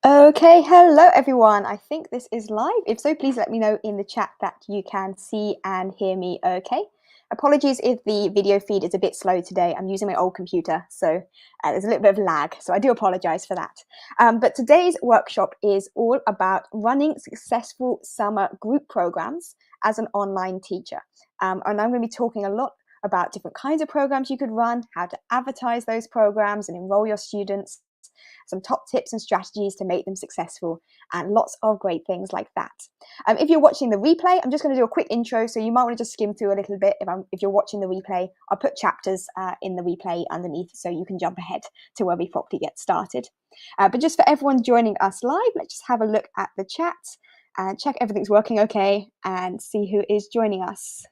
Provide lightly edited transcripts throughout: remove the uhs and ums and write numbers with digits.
Okay, hello everyone. I think this is live. If so, please let me know in the chat that you can see and hear me okay. Apologies if the video feed is a bit slow today. I'm using my old computer, so there's a little bit of lag, so I do apologize for that. But today's workshop is all about running successful summer group programs as an online teacher. And I'm going to be talking a lot about different kinds of programs you could run, how to advertise those programs and enroll your students, some top tips and strategies to make them successful, and lots of great things like that. If you're watching the replay, I'm just going to do a quick intro, so you might want to just skim through a little bit. If you're watching the replay, I'll put chapters in the replay underneath, so you can jump ahead to where we properly get started. But just for everyone joining us live, let's just have a look at the chat and check everything's working okay and see who is joining us.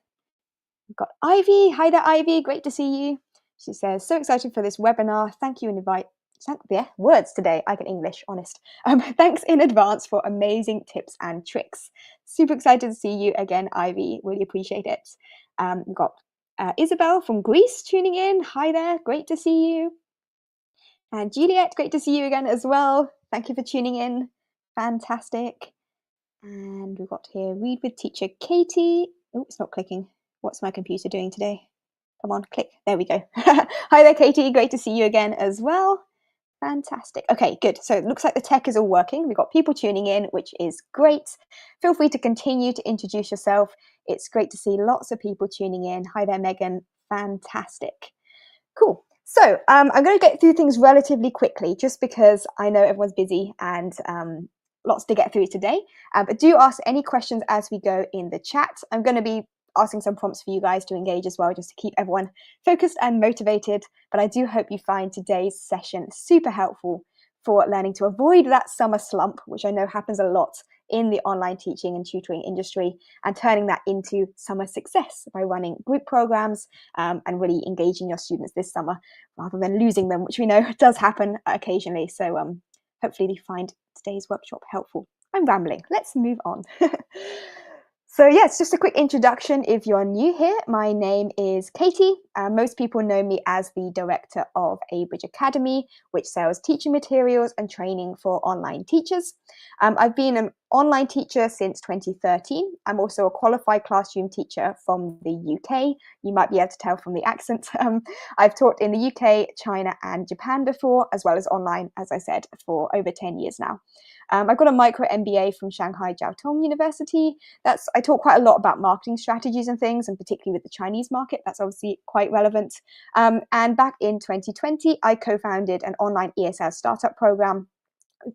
We've got Ivy. Hi there, Ivy. Great to see you. She says, so excited for this webinar. Thank you in invite. Yeah, words today. I can English, honest. Thanks in advance for amazing tips and tricks. Super excited to see you again, Ivy. Really appreciate it. We've got Isabel from Greece tuning in. Hi there. Great to see you. And Juliet, great to see you again as well. Thank you for tuning in. Fantastic. And we've got here Read with Teacher Katie. Oh, it's not clicking. What's my computer doing today? Come on, click. There we go. Hi there, Katie. Great to see you again as well. Fantastic. Okay, good. So it looks like the tech is all working. We've got people tuning in, which is great. Feel free to continue to introduce yourself. It's great to see lots of people tuning in. Hi there, Megan. Fantastic. Cool. So I'm going to get through things relatively quickly just because I know everyone's busy and lots to get through today. But do ask any questions as we go in the chat. I'm going to be asking some prompts for you guys to engage as well, just to keep everyone focused and motivated. But I do hope you find today's session super helpful for learning to avoid that summer slump, which I know happens a lot in the online teaching and tutoring industry, and turning that into summer success by running group programs and really engaging your students this summer rather than losing them, which we know does happen occasionally. So hopefully you find today's workshop helpful. I'm rambling. Let's move on. So yes, just a quick introduction if you're new here. My name is Katie. Most people know me as the director of Abridge Academy, which sells teaching materials and training for online teachers. I've been an online teacher since 2013. I'm also a qualified classroom teacher from the UK. You might be able to tell from the accent. I've taught in the UK, China and Japan before, as well as online, as I said, for over 10 years now. I've got a micro MBA from Shanghai Jiao Tong University. I talk quite a lot about marketing strategies and things, and particularly with the Chinese market. That's obviously quite relevant. And back in 2020, I co-founded an online ESL startup program.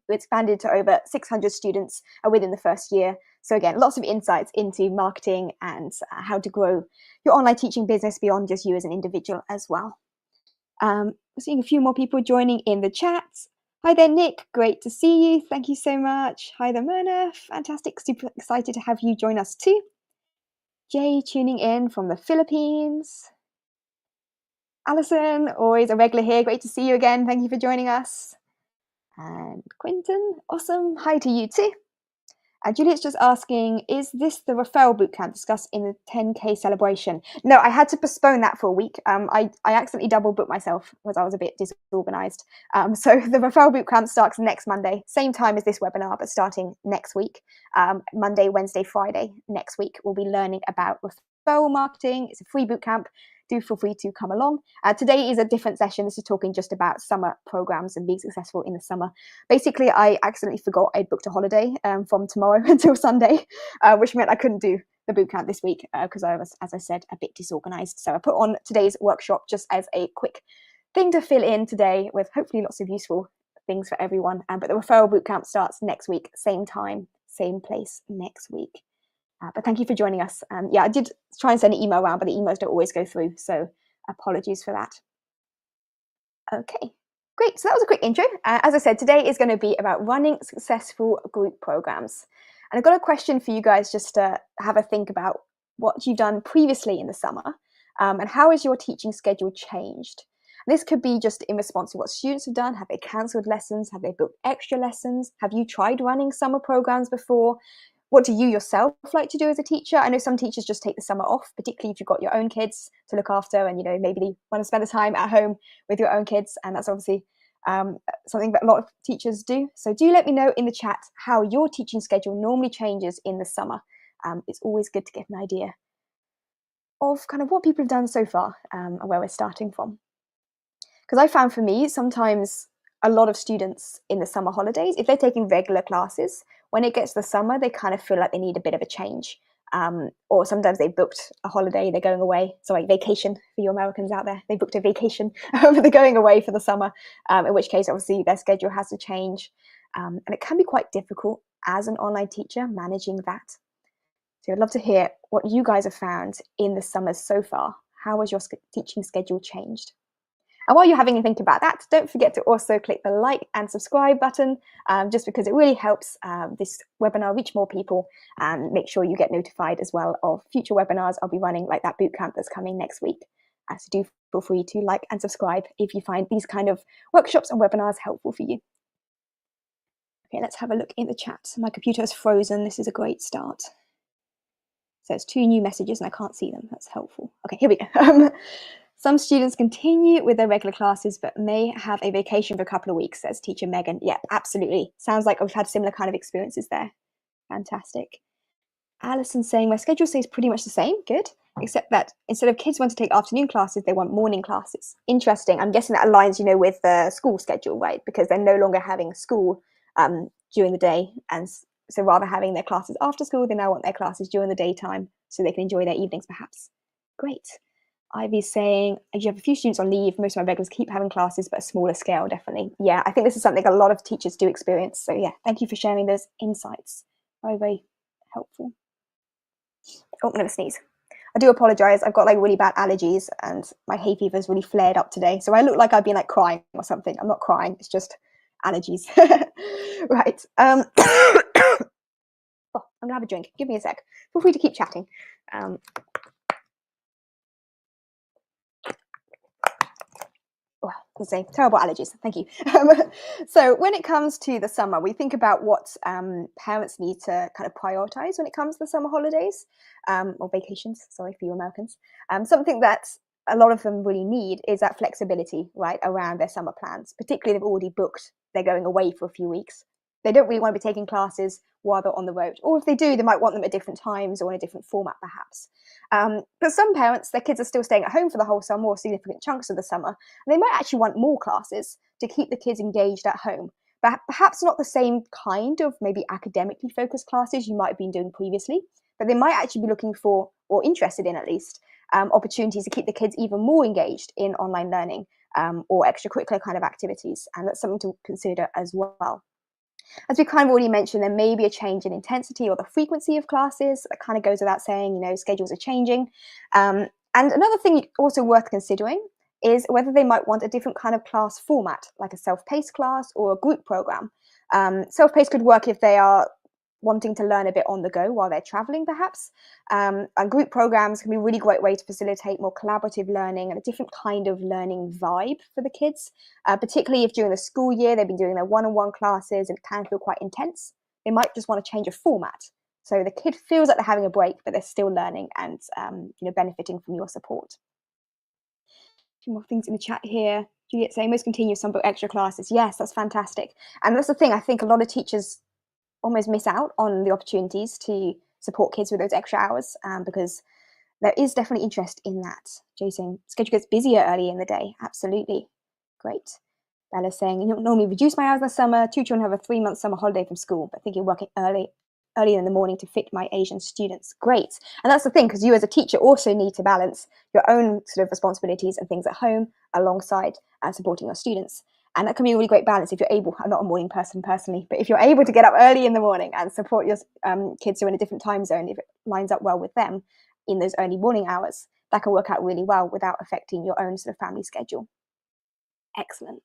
We expanded to over 600 students within the first year. So again, lots of insights into marketing and how to grow your online teaching business beyond just you as an individual as well. We're seeing a few more people joining in the chat. Hi there, Nick. Great to see you. Thank you so much. Hi there, Myrna. Fantastic. Super excited to have you join us too. Jay tuning in from the Philippines. Alison, always a regular here. Great to see you again. Thank you for joining us. And Quinton, awesome. Hi to you too. Juliet's just asking, is this the referral bootcamp discussed in the 10K celebration? No, I had to postpone that for a week. I accidentally double booked myself because I was a bit disorganized. So the referral bootcamp starts next Monday, same time as this webinar, but starting next week. Monday, Wednesday, Friday next week, we'll be learning about referral marketing. It's a free bootcamp. Do feel free to come along. Today is a different session. This is talking just about summer programs and being successful in the summer. Basically, I accidentally forgot I'd booked a holiday from tomorrow until Sunday, which meant I couldn't do the bootcamp this week because I was, as I said, a bit disorganized. So I put on today's workshop just as a quick thing to fill in today with hopefully lots of useful things for everyone. But the referral bootcamp starts next week, same time, same place next week. But thank you for joining us. Yeah, I did try and send an email around, but the emails don't always go through. So apologies for that. Okay, great. So that was a quick intro. As I said, today is going to be about running successful group programs. And I've got a question for you guys just to have a think about what you've done previously in the summer and how has your teaching schedule changed? This could be just in response to what students have done. Have they cancelled lessons? Have they booked extra lessons? Have you tried running summer programs before? What do you yourself like to do as a teacher? I know some teachers just take the summer off, particularly if you've got your own kids to look after and, maybe they want to spend the time at home with your own kids. And that's obviously something that a lot of teachers do. So do let me know in the chat how your teaching schedule normally changes in the summer. It's always good to get an idea of kind of what people have done so far and where we're starting from. Because I found for me, sometimes a lot of students in the summer holidays, if they're taking regular classes, when it gets to the summer, they kind of feel like they need a bit of a change. Or sometimes they booked a holiday, they're going away. Sorry, vacation for you Americans out there. They booked a vacation, but they're going away for the summer, in which case, obviously, their schedule has to change. And it can be quite difficult as an online teacher managing that. So I'd love to hear what you guys have found in the summers so far. How has your teaching schedule changed? And while you're having a think about that, don't forget to also click the like and subscribe button, just because it really helps this webinar reach more people, and make sure you get notified as well of future webinars I'll be running, like that bootcamp that's coming next week. So do feel free to like and subscribe if you find these kind of workshops and webinars helpful for you. Okay, let's have a look in the chat. My computer is frozen. This is a great start. So it's 2 new messages and I can't see them. That's helpful. Okay, here we go. Some students continue with their regular classes, but may have a vacation for a couple of weeks, says teacher Megan. Yeah, absolutely. Sounds like we've had similar kind of experiences there. Fantastic. Alison saying, my schedule stays pretty much the same. Good. Except that instead of kids want to take afternoon classes, they want morning classes. Interesting. I'm guessing that aligns, with the school schedule, right? Because they're no longer having school during the day. And so rather having their classes after school, they now want their classes during the daytime so they can enjoy their evenings, perhaps. Great. Ivy's saying, you have a few students on leave. Most of my regulars keep having classes, but a smaller scale, definitely. Yeah, I think this is something a lot of teachers do experience. So yeah, thank you for sharing those insights. Very, very helpful. Oh, I'm going to sneeze. I do apologize. I've got like really bad allergies and my hay fever's really flared up today. So I look like I've been like crying or something. I'm not crying. It's just allergies. Right. Oh, I'm going to have a drink. Give me a sec. Feel free to keep chatting. Let's say terrible allergies. Thank you. So when it comes to the summer, we think about what parents need to kind of prioritize when it comes to the summer holidays or vacations. Sorry for you Americans. Something that a lot of them really need is that flexibility, right, around their summer plans. Particularly, they've already booked. They're going away for a few weeks. They don't really want to be taking classes while they're on the road, or if they do, they might want them at different times or in a different format, perhaps. But some parents, their kids are still staying at home for the whole summer or significant chunks of the summer, and they might actually want more classes to keep the kids engaged at home. But perhaps not the same kind of maybe academically focused classes you might have been doing previously, but they might actually be looking for, or interested in at least, opportunities to keep the kids even more engaged in online learning or extracurricular kind of activities, and that's something to consider as well. As we kind of already mentioned, there may be a change in intensity or the frequency of classes. That kind of goes without saying, schedules are changing. And another thing also worth considering is whether they might want a different kind of class format, like a self-paced class or a group program. Self-paced could work if they are wanting to learn a bit on the go while they're traveling, perhaps. And group programs can be a really great way to facilitate more collaborative learning and a different kind of learning vibe for the kids, particularly if during the school year they've been doing their one-on-one classes and it can feel quite intense. They might just want to change a format. So the kid feels like they're having a break, but they're still learning and benefiting from your support. A few more things in the chat here. Juliet saying most continue some book extra classes. Yes, that's fantastic. And that's the thing, I think a lot of teachers almost miss out on the opportunities to support kids with those extra hours because there is definitely interest in that. Jay saying schedule gets busier early in the day. Absolutely. Great. Bella saying, normally reduce my hours in the summer. 2 children have a 3-month summer holiday from school, but I think you're working early in the morning to fit my Asian students. Great. And that's the thing, because you as a teacher also need to balance your own sort of responsibilities and things at home alongside supporting your students. And that can be a really great balance if you're able. I'm not a morning person personally, but if you're able to get up early in the morning and support your kids who are in a different time zone, if it lines up well with them in those early morning hours, that can work out really well without affecting your own sort of family schedule. Excellent.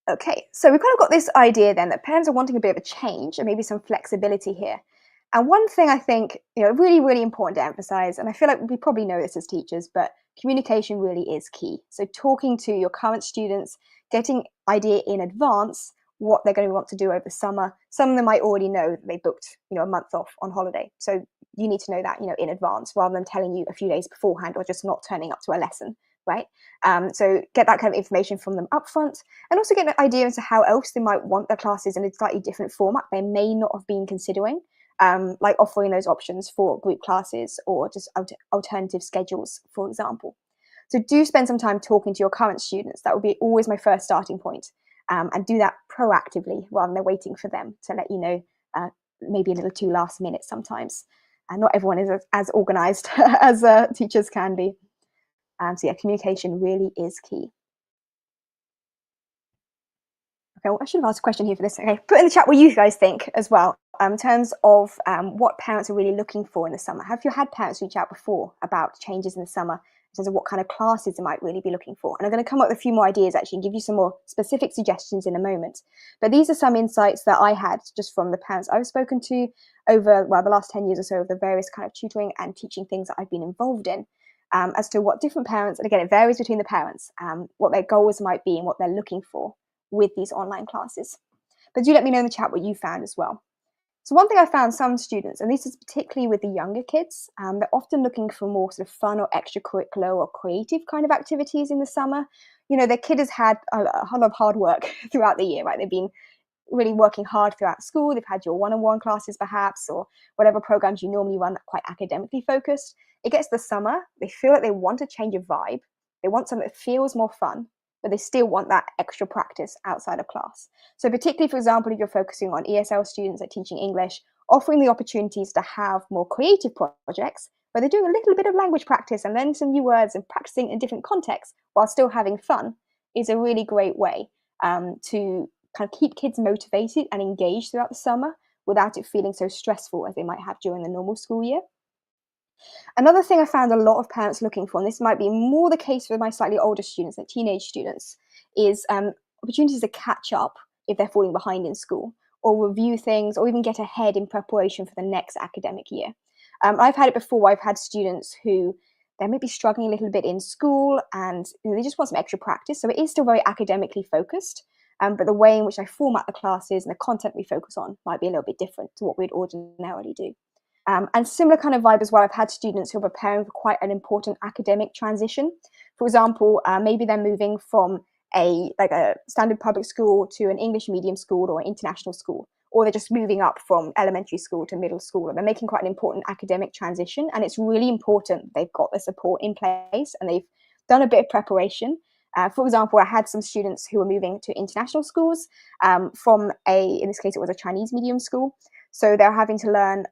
Okay, so we've kind of got this idea then that parents are wanting a bit of a change and maybe some flexibility here. And one thing I think, really, really important to emphasize, and I feel like we probably know this as teachers, but communication really is key. So talking to your current students, getting idea in advance what they're going to want to do over the summer. Some of them might already know that they booked, a month off on holiday. So you need to know that, in advance rather than telling you a few days beforehand or just not turning up to a lesson right? So get that kind of information from them upfront, and also get an idea as to how else they might want their classes in a slightly different format they may not have been considering, like offering those options for group classes or just alternative schedules, for example. So do spend some time talking to your current students. That would be always my first starting point, and do that proactively rather than waiting for them to let you know, maybe a little too last minute sometimes. And not everyone is as organized as teachers can be. So yeah, communication really is key. Okay, well, I should have asked a question here for this. Okay, put in the chat what you guys think as well, in terms of what parents are really looking for in the summer. Have you had parents reach out before about changes in the summer in terms of what kind of classes they might really be looking for? And I'm going to come up with a few more ideas actually and give you some more specific suggestions in a moment. But these are some insights that I had just from the parents I've spoken to over, well, the last 10 years or so of the various kind of tutoring and teaching things that I've been involved in, as to what different parents, and again, it varies between the parents, what their goals might be and what they're looking for with these online classes. But do let me know in the chat what you found as well. So one thing I found some students, and this is particularly with the younger kids, they're often looking for more sort of fun or extracurricular or creative kind of activities in the summer. You know, their kid has had a lot of hard work throughout the year, right? They've been really working hard throughout school. They've had your one-on-one classes perhaps, or whatever programs you normally run that are quite academically focused. It gets the summer, they feel like they want to change a vibe. They want something that feels more fun, but they still want that extra practice outside of class. So particularly, for example, if you're focusing on ESL students that are teaching English, offering the opportunities to have more creative projects where they're doing a little bit of language practice and learning some new words and practicing in different contexts while still having fun is a really great way to kind of keep kids motivated and engaged throughout the summer without it feeling so stressful as they might have during the normal school year. Another thing I found a lot of parents looking for, and this might be more the case with my slightly older students, like teenage students, is opportunities to catch up if they're falling behind in school, or review things, or even get ahead in preparation for the next academic year. I've had it before. I've had students who they may be struggling a little bit in school, and they just want some extra practice. So it is still very academically focused, but the way in which I format the classes and the content we focus on might be a little bit different to what we'd ordinarily do. And similar kind of vibe as well. I've had students who are preparing for quite an important academic transition. For example, maybe they're moving from a standard public school to an English medium school or an international school, or they're just moving up from elementary school to middle school, and they're making quite an important academic transition. And it's really important they've got the support in place and they've done a bit of preparation. For example, I had some students who were moving to international schools from in this case, it was a Chinese medium school. So they're having to learn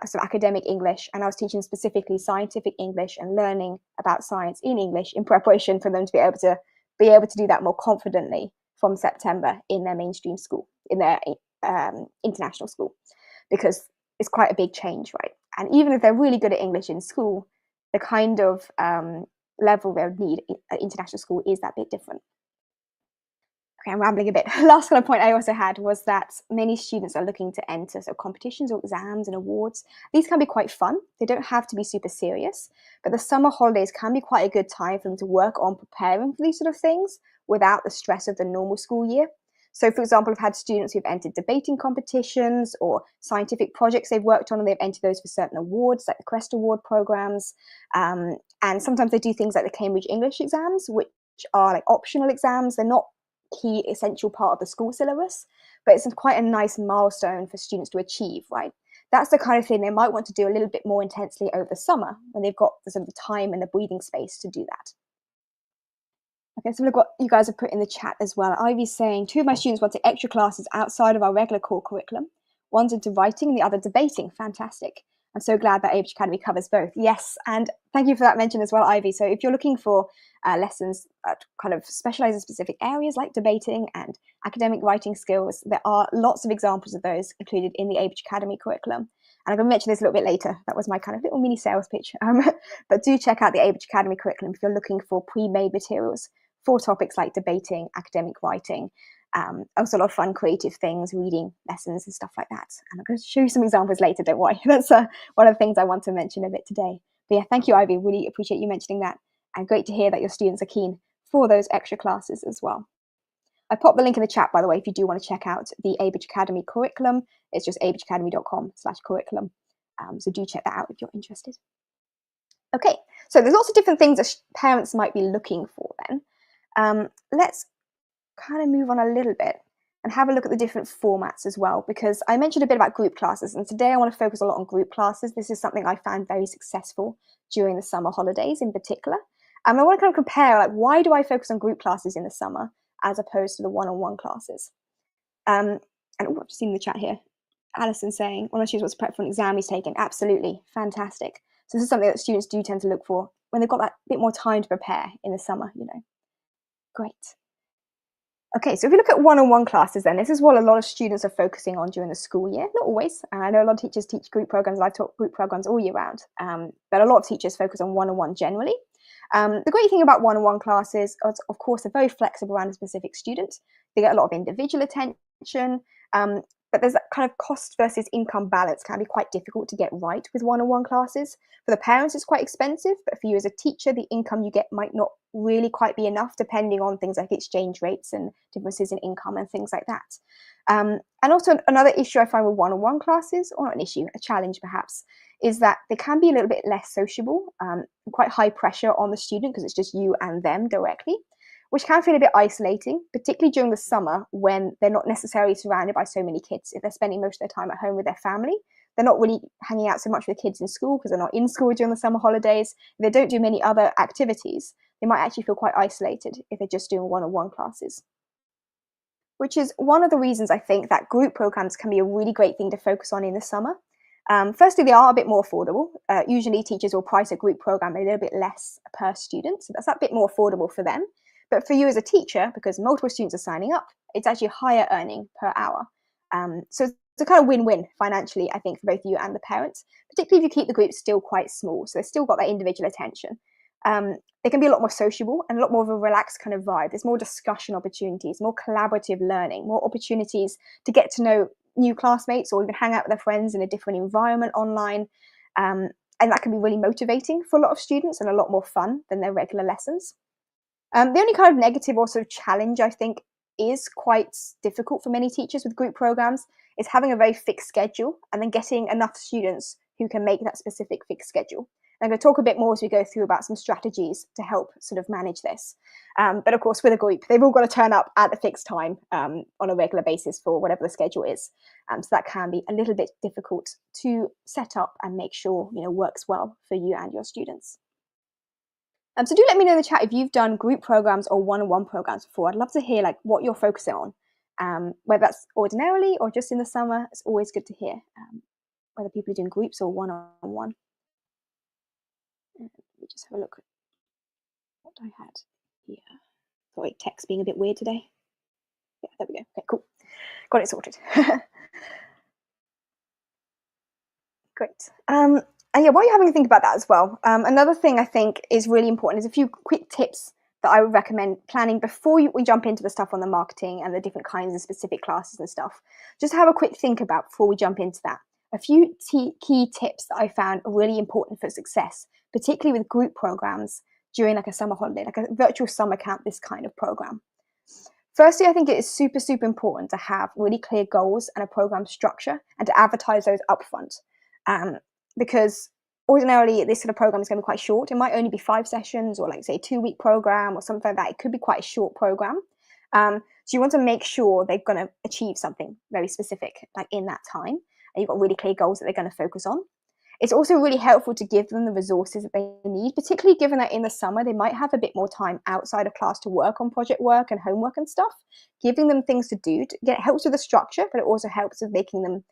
some academic English, and I was teaching specifically scientific English and learning about science in English in preparation for them to be able to do that more confidently from September in their mainstream school, in their international school, because it's quite a big change, right? And even if they're really good at English in school, the kind of level they'll need at international school is that bit different. Okay, I'm rambling a bit. Last kind of point I also had was that many students are looking to enter competitions or exams and awards. These can be quite fun. They don't have to be super serious, but the summer holidays can be quite a good time for them to work on preparing for these sort of things without the stress of the normal school year. So, for example, I've had students who've entered debating competitions or scientific projects they've worked on, and they've entered those for certain awards, like the Quest Award programs. And sometimes they do things like the Cambridge English exams, which are like optional exams. They're not key essential part of the school syllabus, but it's quite a nice milestone for students to achieve, right? That's the kind of thing they might want to do a little bit more intensely over the summer when they've got the sort of time and the breathing space to do that. Okay, so look what you guys have put in the chat as well. Ivy's saying 2 of my students wanted extra classes outside of our regular core curriculum. One's into writing and the other debating. Fantastic. I'm so glad that Abridge Academy covers both. Yes, and thank you for that mention as well, Ivy. So if you're looking for lessons that kind of specialize in specific areas like debating and academic writing skills, there are lots of examples of those included in the Abridge Academy curriculum. And I'm going to mention this a little bit later. That was my kind of little mini sales pitch. But do check out the Abridge Academy curriculum if you're looking for pre-made materials for topics like debating, academic writing, also a lot of fun creative things, reading lessons and stuff like that. And I'm going to show you some examples later, don't worry. That's one of the things I want to mention a bit today. But yeah, thank you, Ivy. Really appreciate you mentioning that. And great to hear that your students are keen for those extra classes as well. I popped the link in the chat, by the way, if you do want to check out the Abridge Academy curriculum. It's just abridgeacademy.com/curriculum. So do check that out if you're interested. Okay, so there's lots of different things that parents might be looking for then. Let's kind of move on a little bit and have a look at the different formats as well, because I mentioned a bit about group classes, and today I want to focus a lot on group classes. This is something I found very successful during the summer holidays in particular. And I want to kind of compare, like, why do I focus on group classes in the summer as opposed to the one-on-one classes? Um, and I've just seen in the chat here, Alison saying, one of my students wants to prep for an exam he's taken. Absolutely, fantastic. So this is something that students do tend to look for when they've got that bit more time to prepare in the summer, you know. Great. Okay, so if we look at one-on-one classes then, this is what a lot of students are focusing on during the school year. Not always. I know a lot of teachers teach group programs. I've taught group programs all year round, but a lot of teachers focus on one-on-one generally. The great thing about one-on-one classes is, of course, they're very flexible around a specific student. They get a lot of individual attention, but there's that kind of cost versus income balance can be quite difficult to get right with one-on-one classes. For the parents, it's quite expensive, but for you as a teacher, the income you get might not really quite be enough, depending on things like exchange rates and differences in income and things like that. And also another issue I find with one-on-one classes, or not an issue, a challenge perhaps, is that they can be a little bit less sociable, quite high pressure on the student because it's just you and them directly, which can feel a bit isolating, particularly during the summer when they're not necessarily surrounded by so many kids. If they're spending most of their time at home with their family, they're not really hanging out so much with the kids in school because they're not in school during the summer holidays. If they don't do many other activities, they might actually feel quite isolated if they're just doing one-on-one classes. Which is one of the reasons I think that group programs can be a really great thing to focus on in the summer. Firstly, they are a bit more affordable. Usually teachers will price a group program a little bit less per student, so that's a bit more affordable for them. But for you as a teacher, because multiple students are signing up, it's actually higher earning per hour. So it's a kind of win-win financially, I think, for both you and the parents, particularly if you keep the group still quite small, so they've still got that individual attention. They can be a lot more sociable and a lot more of a relaxed kind of vibe. There's more discussion opportunities, more collaborative learning, more opportunities to get to know new classmates or even hang out with their friends in a different environment online. And that can be really motivating for a lot of students and a lot more fun than their regular lessons. The only kind of negative or sort of challenge I think is quite difficult for many teachers with group programs is having a very fixed schedule and then getting enough students who can make that specific fixed schedule. I'm going to talk a bit more as we go through about some strategies to help sort of manage this. But of course, with a group, they've all got to turn up at the fixed time on a regular basis for whatever the schedule is. So that can be a little bit difficult to set up and make sure, you know, works well for you and your students. So do let me know in the chat if you've done group programs or one-on-one programs before. I'd love to hear like what you're focusing on, whether that's ordinarily or just in the summer. It's always good to hear whether people are doing groups or one-on-one. Let me just have a look at what I had here. Sorry, text being a bit weird today. Yeah, there we go. Okay, cool. Got it sorted. Great. And yeah, while you're having a think about that as well, another thing I think is really important is a few quick tips that I would recommend planning before we jump into the stuff on the marketing and the different kinds of specific classes and stuff. Just have a quick think about before we jump into that. A few key tips that I found are really important for success, particularly with group programs during like a summer holiday, like a virtual summer camp, this kind of program. Firstly, I think it is super, super important to have really clear goals and a program structure and to advertise those upfront. Because ordinarily this sort of program is going to be quite short. It might only be 5 sessions or like say a 2-week program or something like that. It could be quite a short program. So you want to make sure they're going to achieve something very specific like in that time. And you've got really clear goals that they're going to focus on. It's also really helpful to give them the resources that they need, particularly given that in the summer they might have a bit more time outside of class to work on project work and homework and stuff. Giving them things to do helps with the structure, but it also helps with making them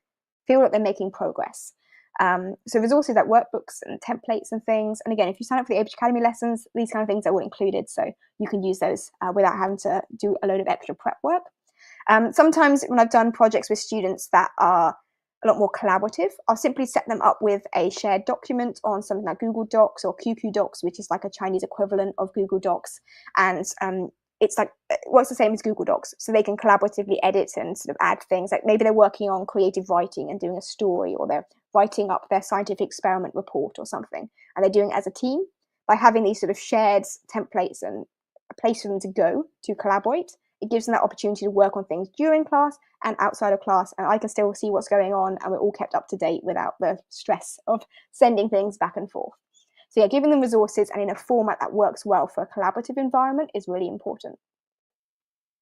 feel like they're making progress. So resources like workbooks and templates and things. And again, if you sign up for the Abridge Academy lessons, these kind of things are all included. So you can use those without having to do a load of extra prep work. Sometimes when I've done projects with students that are a lot more collaborative, I'll simply set them up with a shared document on something like Google Docs or QQ Docs, which is like a Chinese equivalent of Google Docs. And it's like, it works the same as Google Docs. So they can collaboratively edit and sort of add things. Like maybe they're working on creative writing and doing a story, or they're writing up their scientific experiment report or something. And they're doing it as a team. By having these sort of shared templates and a place for them to go to collaborate, it gives them that opportunity to work on things during class and outside of class, and I can still see what's going on, and we're all kept up to date without the stress of sending things back and forth. So yeah, giving them resources and in a format that works well for a collaborative environment is really important.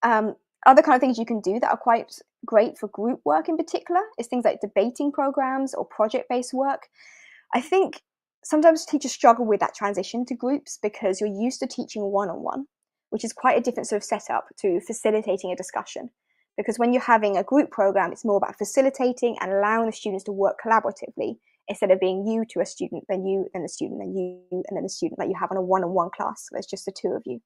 Other kind of things you can do that are quite great for group work in particular is things like debating programs or project-based work. I think sometimes teachers struggle with that transition to groups because you're used to teaching one-on-one, which is quite a different sort of setup to facilitating a discussion. Because when you're having a group program, it's more about facilitating and allowing the students to work collaboratively instead of being you to a student, then you, then the student, then you, and then the student that you have on a one-on-one class where it's just the two of you.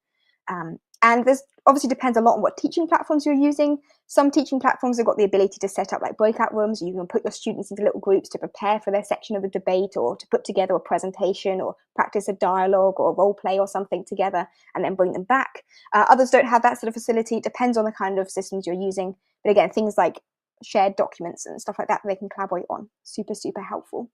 And this obviously depends a lot on what teaching platforms you're using. Some teaching platforms have got the ability to set up like breakout rooms. You can put your students into little groups to prepare for their section of the debate or to put together a presentation or practice a dialogue or a role play or something together and then bring them back. Others don't have that sort of facility. It depends on the kind of systems you're using. But again, things like shared documents and stuff like that they can collaborate on. Super, super helpful.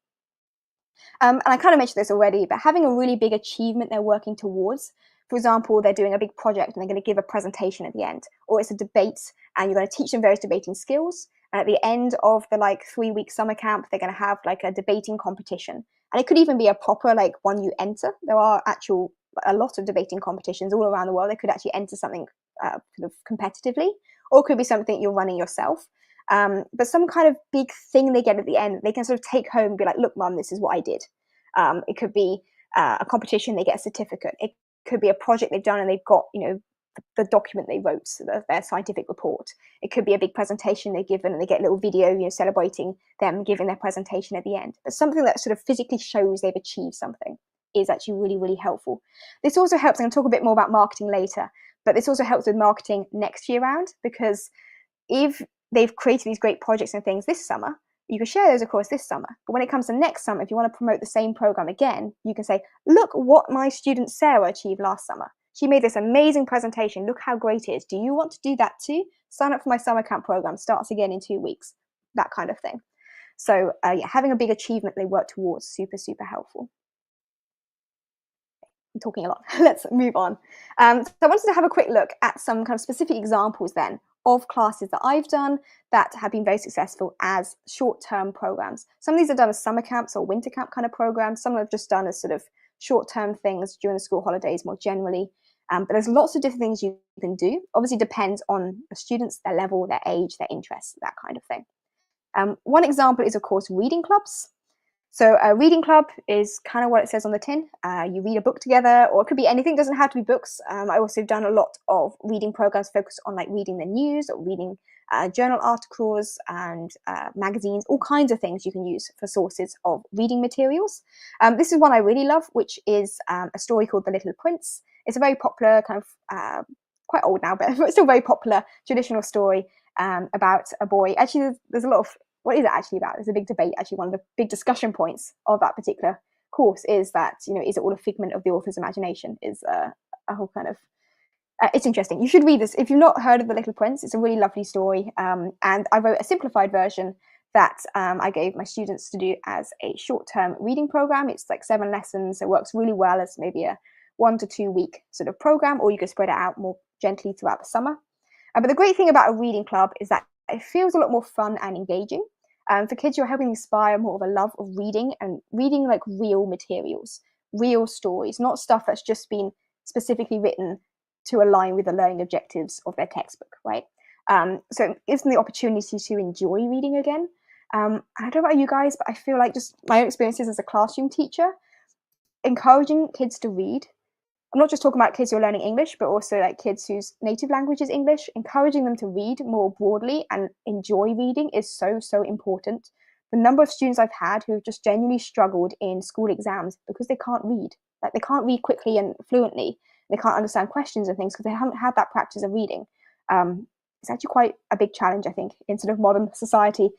And I kind of mentioned this already, but having a really big achievement they're working towards. For example, they're doing a big project and they're going to give a presentation at the end, or it's a debate and you're going to teach them various debating skills. And at the end of the 3-week summer camp, they're going to have like a debating competition. And it could even be a proper one you enter. There are a lot of debating competitions all around the world. They could actually enter something sort of competitively, or it could be something you're running yourself. But some kind of big thing they get at the end, they can sort of take home and be like, look, mum, this is what I did. It could be a competition, they get a certificate. It could be a project they've done and they've got, the document they wrote, so their scientific report. It could be a big presentation they've given and they get a little video, celebrating them giving their presentation at the end. But something that sort of physically shows they've achieved something is actually really, really helpful. This also helps, I'm going to talk a bit more about marketing later, but this also helps with marketing next year round, because if they've created these great projects and things this summer, you can share those, of course, this summer. But when it comes to next summer, if you want to promote the same program again, you can say, look what my student Sarah achieved last summer. She made this amazing presentation. Look how great it is. Do you want to do that too? Sign up for my summer camp program. Starts again in 2 weeks. That kind of thing. So yeah, having a big achievement they work towards, super, super helpful. I'm talking a lot. Let's move on. So I wanted to have a quick look at some kind of specific examples then of classes that I've done that have been very successful as short-term programs. Some of these are done as summer camps or winter camp kind of programs. Some I've just done as sort of short-term things during the school holidays more generally. But there's lots of different things you can do. Obviously depends on the students, their level, their age, their interests, that kind of thing. One example is, of course, reading clubs. So a reading club is kind of what it says on the tin. You read a book together, or it could be anything. It doesn't have to be books. I also have done a lot of reading programs focused on reading the news or reading journal articles and magazines, all kinds of things you can use for sources of reading materials. This is one I really love, which is a story called The Little Prince. It's a very popular kind of, quite old now, but still very popular traditional story about a boy. Actually, there's a lot of, what is it actually about? There's a big debate. Actually, one of the big discussion points of that particular course is that, is it all a figment of the author's imagination? Is a whole kind of, it's interesting. You should read this. If you've not heard of The Little Prince, it's a really lovely story. And I wrote a simplified version that I gave my students to do as a short-term reading program. It's 7 lessons. It works really well as maybe a 1 to 2 week sort of program, or you can spread it out more gently throughout the summer. But the great thing about a reading club is that it feels a lot more fun and engaging. For kids, you're helping inspire more of a love of reading, and reading real materials, real stories, not stuff that's just been specifically written to align with the learning objectives of their textbook, right? So it gives them the opportunity to enjoy reading again. I don't know about you guys, but I feel like just my own experiences as a classroom teacher, encouraging kids to read. I'm not just talking about kids who are learning English, but also kids whose native language is English. Encouraging them to read more broadly and enjoy reading is so, so important. The number of students I've had who have just genuinely struggled in school exams because they can't read. They can't read quickly and fluently. They can't understand questions and things because they haven't had that practice of reading. It's actually quite a big challenge, I think, in sort of modern society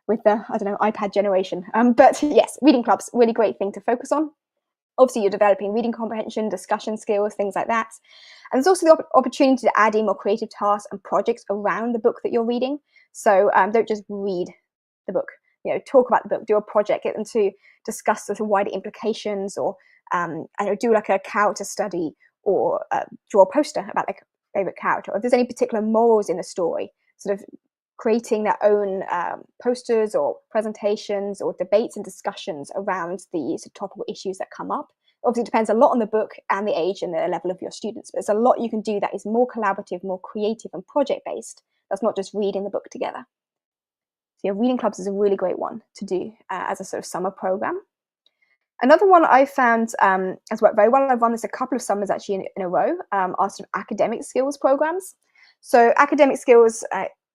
with the, iPad generation. But yes, reading clubs, really great thing to focus on. Obviously, you're developing reading comprehension, discussion skills, things like that. And there's also the opportunity to add in more creative tasks and projects around the book that you're reading. So don't just read the book, talk about the book, do a project, get them to discuss the wider implications, or do a character study, or draw a poster about a favorite character. Or if there's any particular morals in the story, sort of creating their own posters or presentations or debates and discussions around the topical issues that come up Obviously, it depends a lot on the book and the age and the level of your students, but there's a lot you can do that is more collaborative, more creative and project-based. That's not just reading the book together. So yeah, reading clubs is a really great one to do as a sort of summer program. Another one I found has worked very well, I've run this a couple of summers actually in a row, are sort of academic skills programs. So academic skills,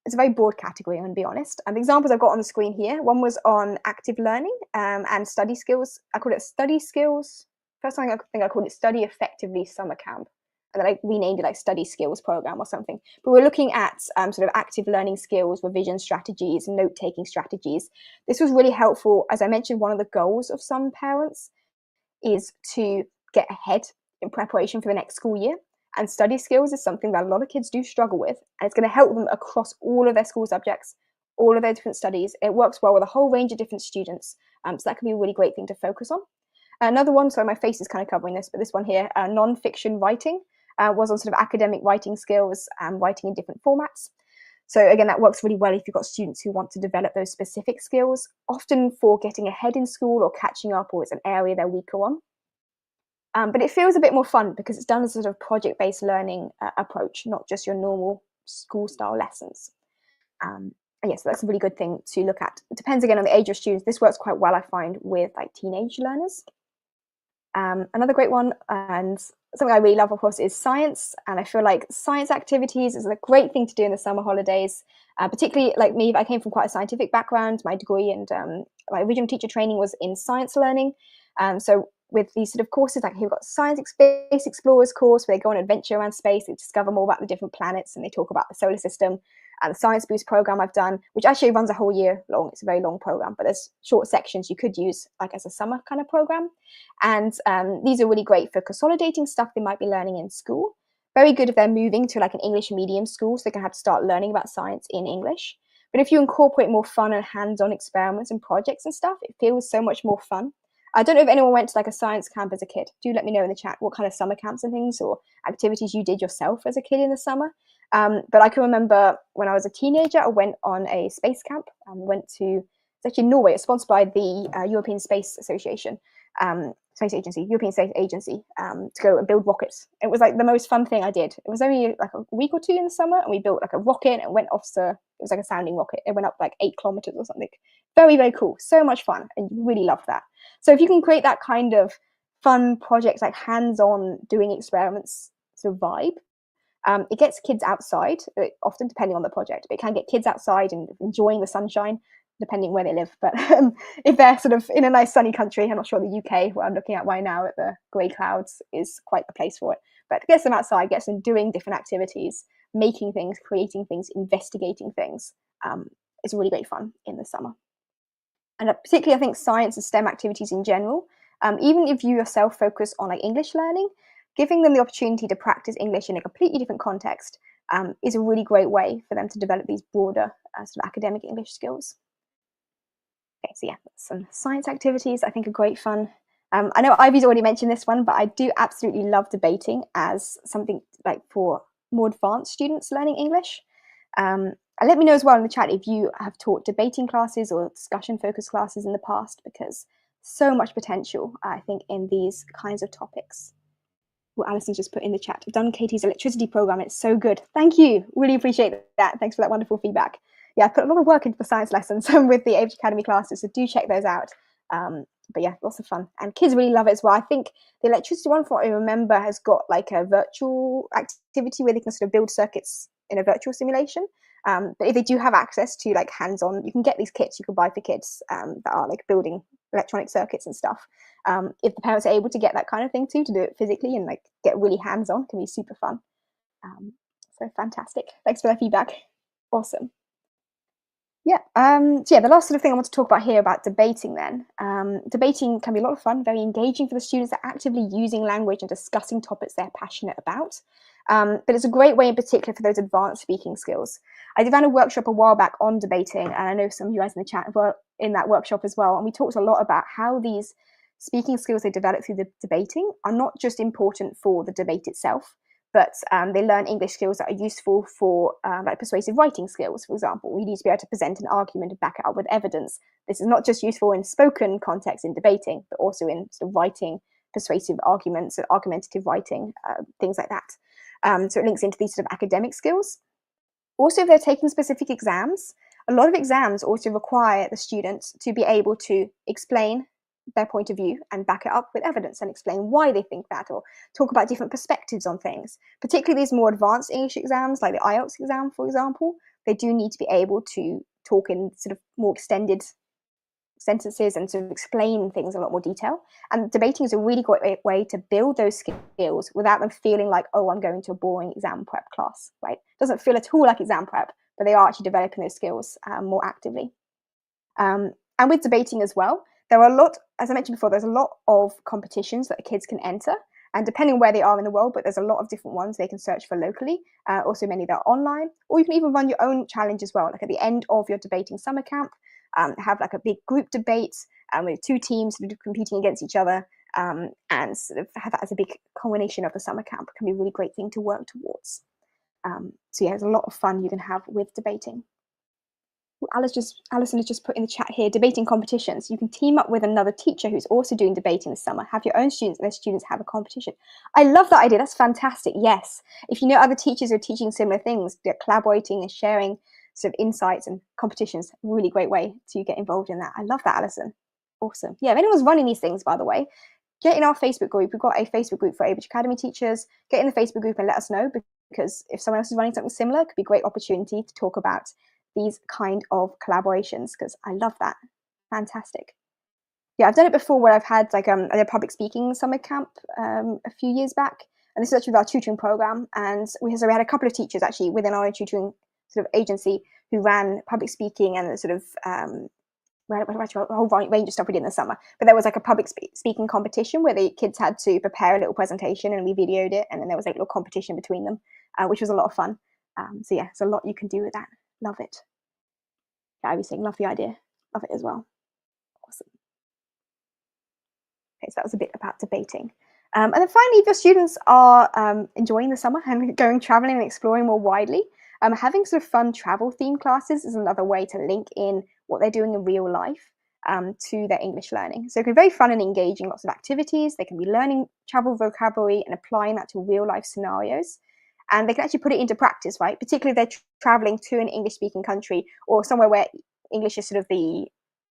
it's a very broad category, I'm going to be honest. And the examples I've got on the screen here, one was on active learning and study skills. I called it study skills. First time I think I called it study effectively summer camp. And then I renamed it like study skills program or something. But we're looking at sort of active learning skills, revision strategies, note-taking strategies. This was really helpful. As I mentioned, one of the goals of some parents is to get ahead in preparation for the next school year. And study skills is something that a lot of kids do struggle with. And it's going to help them across all of their school subjects, all of their different studies. It works well with a whole range of different students. So that can be a really great thing to focus on. Another one, sorry, my face is kind of covering this, but this one here, non-fiction writing. Was on sort of academic writing skills and writing in different formats. So again, that works really well if you've got students who want to develop those specific skills, often for getting ahead in school or catching up, or it's an area they're weaker on. But it feels a bit more fun because it's done as a sort of project-based learning approach, not just your normal school-style lessons. Yes, that's a really good thing to look at. It depends again on the age of students. This works quite well, I find, with like teenage learners. Another great one, and something I really love, of course, is science. And I feel like science activities is a great thing to do in the summer holidays, particularly like me. I came from quite a scientific background. My degree and my original teacher training was in science learning. So with these sort of courses, like here we've got Science Space Explorers course, where they go on an adventure around space, they discover more about the different planets, and they talk about the solar system. And the Science Boost program I've done, which actually runs a whole year long. It's a very long program, but there's short sections you could use like as a summer kind of program. And these are really great for consolidating stuff they might be learning in school. Very good if they're moving to like an English medium school, so they can have to start learning about science in English. But if you incorporate more fun and hands-on experiments and projects and stuff, it feels so much more fun. I don't know if anyone went to like a science camp as a kid. Do let me know in the chat what kind of summer camps and things or activities you did yourself as a kid in the summer. But I can remember when I was a teenager, I went on a space camp and went to, it's actually Norway. It's sponsored by the European Space Association, European Space Agency, to go and build rockets. It was like the most fun thing I did. It was only like a week or two in the summer, and we built like a rocket and went off to, it was like a sounding rocket. It went up like 8 kilometers or something. Very, very cool. So much fun. And really loved that. So if you can create that kind of fun projects, like hands-on doing experiments sort of vibe, it gets kids outside, often depending on the project, but it can get kids outside and enjoying the sunshine, depending where they live. But if they're sort of in a nice sunny country, I'm not sure the UK, what I'm looking at right now at the grey clouds, is quite the place for it. But gets them outside, gets them doing different activities, making things, creating things, investigating things, is really great fun in the summer. And particularly, I think science and STEM activities in general, even if you yourself focus on like English learning, giving them the opportunity to practice English in a completely different context is a really great way for them to develop these broader sort of academic English skills. Okay, so yeah, some science activities I think are great fun. I know Ivy's already mentioned this one, but I do absolutely love debating as something like for more advanced students learning English. And let me know as well in the chat if you have taught debating classes or discussion-focused classes in the past, because so much potential, I think, in these kinds of topics. Well, Alison's just put in the chat, I've done Katie's electricity program. It's so good. Thank you. Really appreciate that. Thanks for that wonderful feedback. Yeah, I put a lot of work into the science lessons with the Abridge Academy classes, so do check those out. But yeah, lots of fun. And kids really love it as well. I think the electricity one, from what I remember, has got like a virtual activity where they can sort of build circuits in a virtual simulation. But if they do have access to like hands-on, you can get these kits you can buy for kids that are like building electronic circuits and stuff. If the parents are able to get that kind of thing too, to do it physically and like get really hands-on, can be super fun. So fantastic. Thanks for that feedback. Awesome. Yeah. So yeah, the last sort of thing I want to talk about here about debating then. Debating can be a lot of fun, very engaging for the students that are actively using language and discussing topics they're passionate about. But it's a great way in particular for those advanced speaking skills. I ran a workshop a while back on debating, and I know some of you guys in the chat were in that workshop as well. And we talked a lot about how these speaking skills they develop through the debating are not just important for the debate itself, but they learn English skills that are useful for like persuasive writing skills, for example. We need to be able to present an argument and back it up with evidence. This is not just useful in spoken context in debating, but also in sort of writing persuasive arguments and argumentative writing, things like that. So it links into these sort of academic skills. Also, if they're taking specific exams, a lot of exams also require the students to be able to explain their point of view and back it up with evidence and explain why they think that, or talk about different perspectives on things. Particularly these more advanced English exams, like the IELTS exam, for example, they do need to be able to talk in sort of more extended sentences and sort of explain things in a lot more detail. And debating is a really great way to build those skills without them feeling like, oh, I'm going to a boring exam prep class, right? It doesn't feel at all like exam prep, but they are actually developing those skills more actively. And with debating as well, there are a lot, as I mentioned before, there's a lot of competitions that the kids can enter. And depending where they are in the world, but there's a lot of different ones they can search for locally. Also, many that are online, or you can even run your own challenge as well. Like at the end of your debating summer camp, have like a big group debate with 2 teams sort of competing against each other, and sort of have that as a big culmination of the summer camp. It can be a really great thing to work towards. So yeah, there's a lot of fun you can have with debating. Alison has just put in the chat here, debating competitions. You can team up with another teacher who's also doing debating this summer. Have your own students and their students have a competition. I love that idea. That's fantastic. Yes. If you know other teachers who are teaching similar things, collaborating and sharing sort of insights and competitions, really great way to get involved in that. I love that, Alison. Awesome. Yeah, if anyone's running these things, by the way, get in our Facebook group. We've got a Facebook group for Abridge Academy teachers. Get in the Facebook group and let us know, because if someone else is running something similar, it could be a great opportunity to talk about these kind of collaborations, because I love that. Fantastic. Yeah, I've done it before where I've had like I did a public speaking summer camp a few years back, and this is actually with our tutoring program. And we had a couple of teachers actually within our tutoring sort of agency who ran public speaking and sort of a whole range of stuff we did in the summer. But there was like a public speaking competition where the kids had to prepare a little presentation, and we videoed it, and then there was like a little competition between them, which was a lot of fun. So yeah, there's a lot you can do with that. Love it. Yeah, I was saying, love the idea. Love it as well. Awesome. Okay, so that was a bit about debating. And then finally, if your students are enjoying the summer and going traveling and exploring more widely, having sort of fun travel themed classes is another way to link in what they're doing in real life to their English learning. So it can be very fun and engaging, lots of activities. They can be learning travel vocabulary and applying that to real life scenarios. And they can actually put it into practice, right? Particularly if they're traveling to an English-speaking country or somewhere where English is sort of the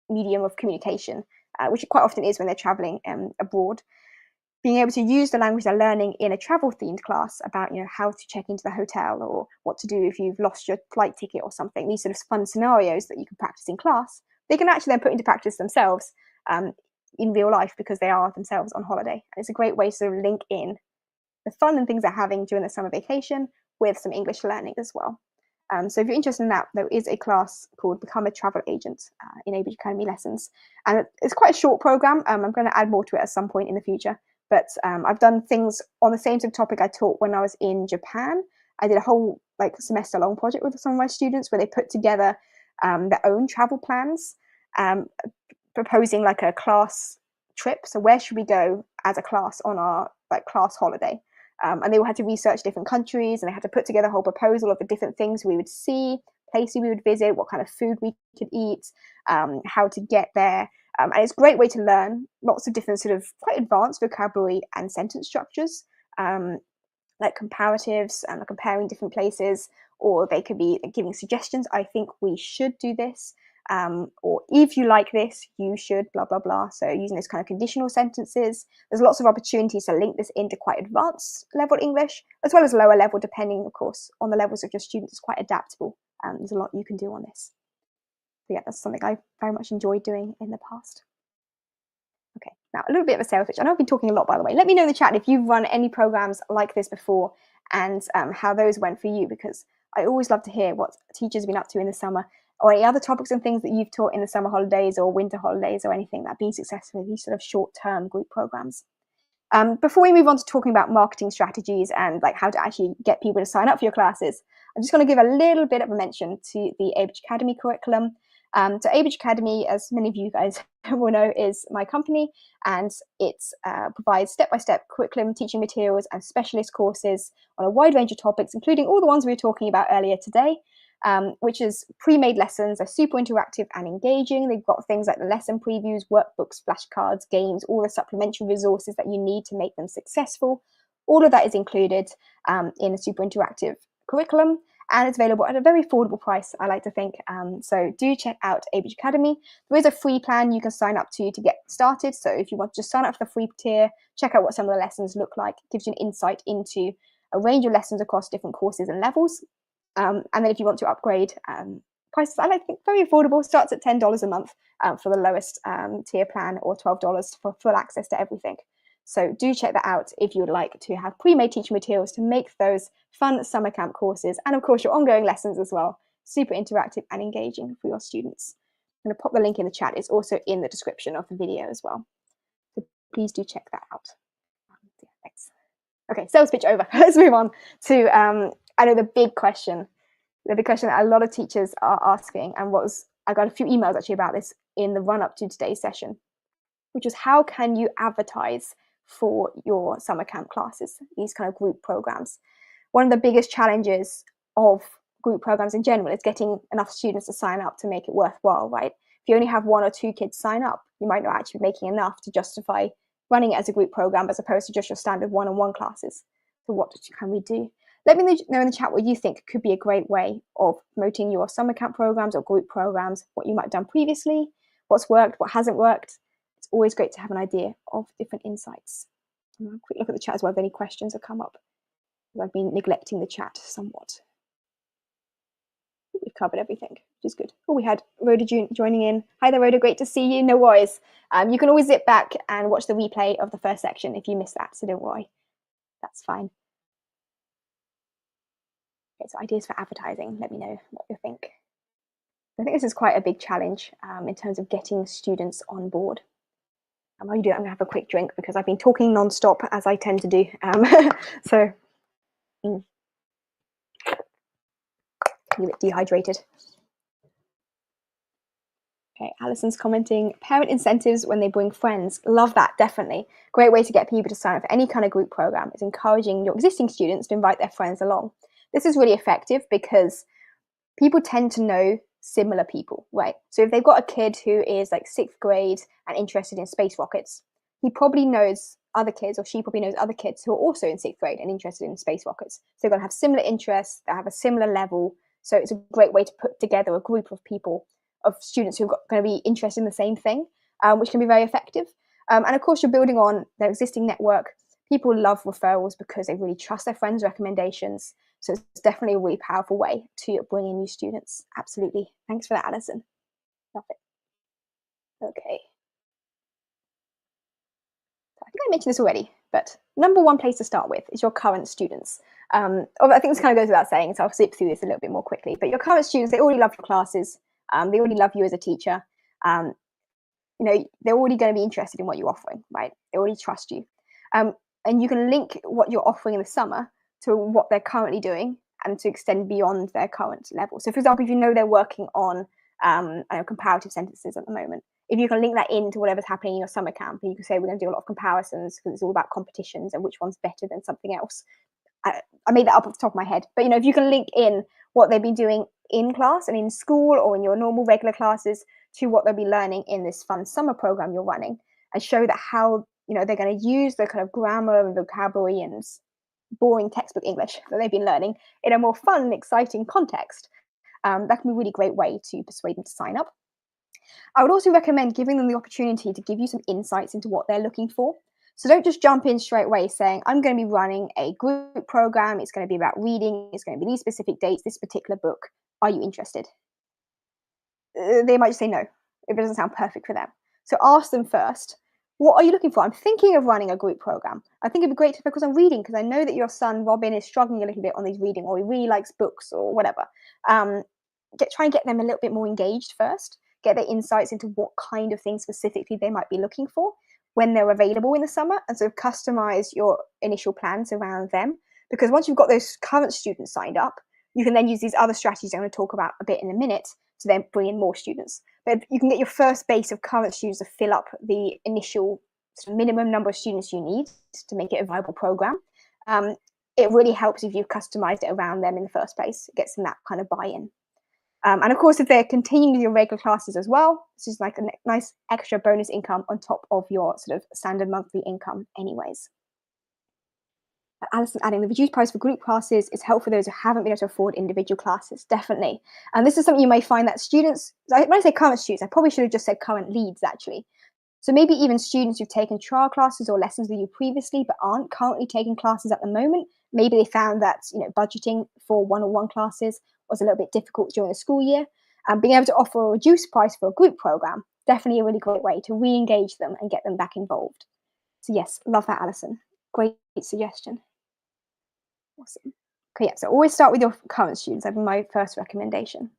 medium of communication, which it quite often is when they're traveling abroad. Being able to use the language they're learning in a travel-themed class about, how to check into the hotel or what to do if you've lost your flight ticket or something. These sort of fun scenarios that you can practice in class, they can actually then put into practice themselves in real life, because they are themselves on holiday. And it's a great way to sort of link in the fun and things they're having during the summer vacation with some English learning as well. So if you're interested in that, there is a class called Become a Travel Agent in Abridge Academy Lessons. And it's quite a short program. I'm going to add more to it at some point in the future. But I've done things on the same sort of topic I taught when I was in Japan. I did a whole semester-long project with some of my students where they put together their own travel plans, proposing like a class trip. So where should we go as a class on our class holiday? And they all had to research different countries, and they had to put together a whole proposal of the different things we would see, places we would visit, what kind of food we could eat, how to get there. And it's a great way to learn lots of different sort of quite advanced vocabulary and sentence structures, like comparatives and comparing different places, or they could be giving suggestions. I think we should do this. Or if you like this, you should, blah, blah, blah. So using those kind of conditional sentences, there's lots of opportunities to link this into quite advanced level English, as well as lower level, depending, of course, on the levels of your students. It's quite adaptable. There's a lot you can do on this. So yeah, that's something I very much enjoyed doing in the past. Okay, now a little bit of a sales pitch. I know I've been talking a lot, by the way. Let me know in the chat if you've run any programs like this before and how those went for you, because I always love to hear what teachers have been up to in the summer, or any other topics and things that you've taught in the summer holidays or winter holidays or anything that have been successful in these sort of short-term group programs. Before we move on to talking about marketing strategies and how to actually get people to sign up for your classes, I'm just going to give a little bit of a mention to the Abridge Academy curriculum. So Abridge Academy, as many of you guys will know, is my company, and it provides step-by-step curriculum, teaching materials and specialist courses on a wide range of topics, including all the ones we were talking about earlier today. which is pre-made lessons. They're super interactive and engaging. They've got things like the lesson previews, workbooks, flashcards, games, all the supplementary resources that you need to make them successful. All of that is included in a super interactive curriculum, and it's available at a very affordable price, I like to think. So do check out Abridge Academy. There is a free plan you can sign up to get started. So if you want to just sign up for the free tier, check out what some of the lessons look like. It gives you an insight into a range of lessons across different courses and levels. And then if you want to upgrade, prices, I like to think very affordable, starts at $10 a month for the lowest tier plan, or $12 for full access to everything. So do check that out if you would like to have pre-made teaching materials to make those fun summer camp courses, and of course your ongoing lessons as well, super interactive and engaging for your students. I'm going to pop the link in the chat. It's also in the description of the video as well. So please do check that out. Yeah, thanks. Okay, sales pitch over. Let's move on to, I know the big question that a lot of teachers are asking, and I got a few emails actually about this in the run-up to today's session, which is how can you advertise for your summer camp classes, these kind of group programs? One of the biggest challenges of group programs in general is getting enough students to sign up to make it worthwhile, right? If you only have 1 or 2 kids sign up, you might not actually be making enough to justify running it as a group program as opposed to just your standard one-on-one classes. So what can we do? Let me know in the chat what you think could be a great way of promoting your summer camp programs or group programs, what you might have done previously, what's worked, what hasn't worked. It's always great to have an idea of different insights. And I'll quick look at the chat as well if any questions have come up. I've been neglecting the chat somewhat. We've covered everything, which is good. Oh, we had Rhoda joining in. Hi there, Rhoda. Great to see you. No worries. You can always zip back and watch the replay of the first section if you missed that, so don't worry. That's fine. Okay, so ideas for advertising. Let me know what you think. I think this is quite a big challenge in terms of getting students on board. While you do that, I'm going to have a quick drink because I've been talking non-stop, as I tend to do. So, I'm a bit dehydrated. Okay, Alison's commenting, parent incentives when they bring friends. Love that, definitely. Great way to get people to sign up for any kind of group program is encouraging your existing students to invite their friends along. This is really effective because people tend to know similar people, right? So if they've got a kid who is like 6th grade and interested in space rockets, he probably knows other kids, or she probably knows other kids who are also in 6th grade and interested in space rockets. So they're going to have similar interests, they have a similar level. So it's a great way to put together a group of people, of students who are going to be interested in the same thing, which can be very effective. And of course, you're building on their existing network. People love referrals because they really trust their friends' recommendations. So it's definitely a really powerful way to bring in new students. Absolutely. Thanks for that, Alison. Love it. Okay. I think I mentioned this already, but number one place to start with is your current students. I think this kind of goes without saying, so I'll zip through this a little bit more quickly. But your current students, they already love your classes. They already love you as a teacher. You know, they're already going to be interested in what you're offering, right? They already trust you. And you can link what you're offering in the summer to what they're currently doing and to extend beyond their current level. So for example, if you know they're working on comparative sentences at the moment, if you can link that into whatever's happening in your summer camp, and you can say we're going to do a lot of comparisons because it's all about competitions and which one's better than something else. I made that up off the top of my head, but you know, if you can link in what they've been doing in class and in school or in your normal regular classes to what they'll be learning in this fun summer program you're running, and show that how, you know, they're going to use the kind of grammar and vocabulary and boring textbook English that they've been learning in a more fun and exciting context, that can be a really great way to persuade them to sign up. I would also recommend giving them the opportunity to give you some insights into what they're looking for. So don't just jump in straight away saying, I'm going to be running a group program. It's going to be about reading. It's going to be these specific dates, this particular book. Are you interested? They might just say no if it doesn't sound perfect for them. So ask them first, what are you looking for? I'm thinking of running a group program. I think it'd be great to focus on reading because I know that your son, Robin, is struggling a little bit on these reading, or he really likes books or whatever. Try and get them a little bit more engaged first. Get their insights into what kind of things specifically they might be looking for when they're available in the summer, and sort of customize your initial plans around them. Because once you've got those current students signed up, you can then use these other strategies I'm going to talk about a bit in a minute to then bring in more students. But you can get your first base of current students to fill up the initial sort of minimum number of students you need to make it a viable program. It really helps if you've customized it around them in the first place. It gets them that kind of buy-in. And of course, if they're continuing with your regular classes as well, this is like a nice extra bonus income on top of your sort of standard monthly income anyways. Alison adding the reduced price for group classes is helpful for those who haven't been able to afford individual classes, definitely. And this is something you may find that students, when I say current students, I probably should have just said current leads actually. So maybe even students who've taken trial classes or lessons with you previously but aren't currently taking classes at the moment, maybe they found that budgeting for one-on-one classes was a little bit difficult during the school year. And being able to offer a reduced price for a group program, definitely a really great way to re-engage them and get them back involved. So yes, love that, Alison. Great suggestion. Awesome. Okay, yeah, so always start with your current students. That'd be my first recommendation.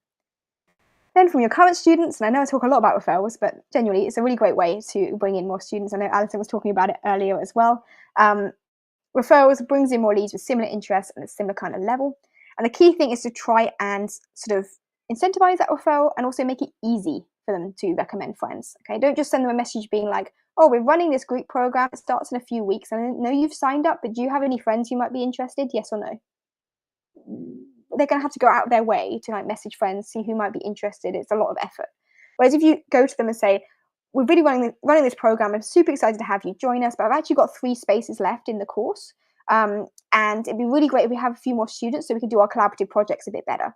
Then from your current students, and I know I talk a lot about referrals, but genuinely it's a really great way to bring in more students. I know Alison was talking about it earlier as well. Referrals brings in more leads with similar interests and a similar kind of level. And the key thing is to try and sort of incentivize that referral and also make it easy for them to recommend friends. Okay, don't just send them a message being like, oh, we're running this group program. It starts in a few weeks. And I know you've signed up, but do you have any friends who might be interested? Yes or no? They're going to have to go out of their way to like message friends, see who might be interested. It's a lot of effort. Whereas if you go to them and say, we're really running this program, I'm super excited to have you join us, but I've actually got 3 spaces left in the course. And it'd be really great if we have a few more students so we can do our collaborative projects a bit better.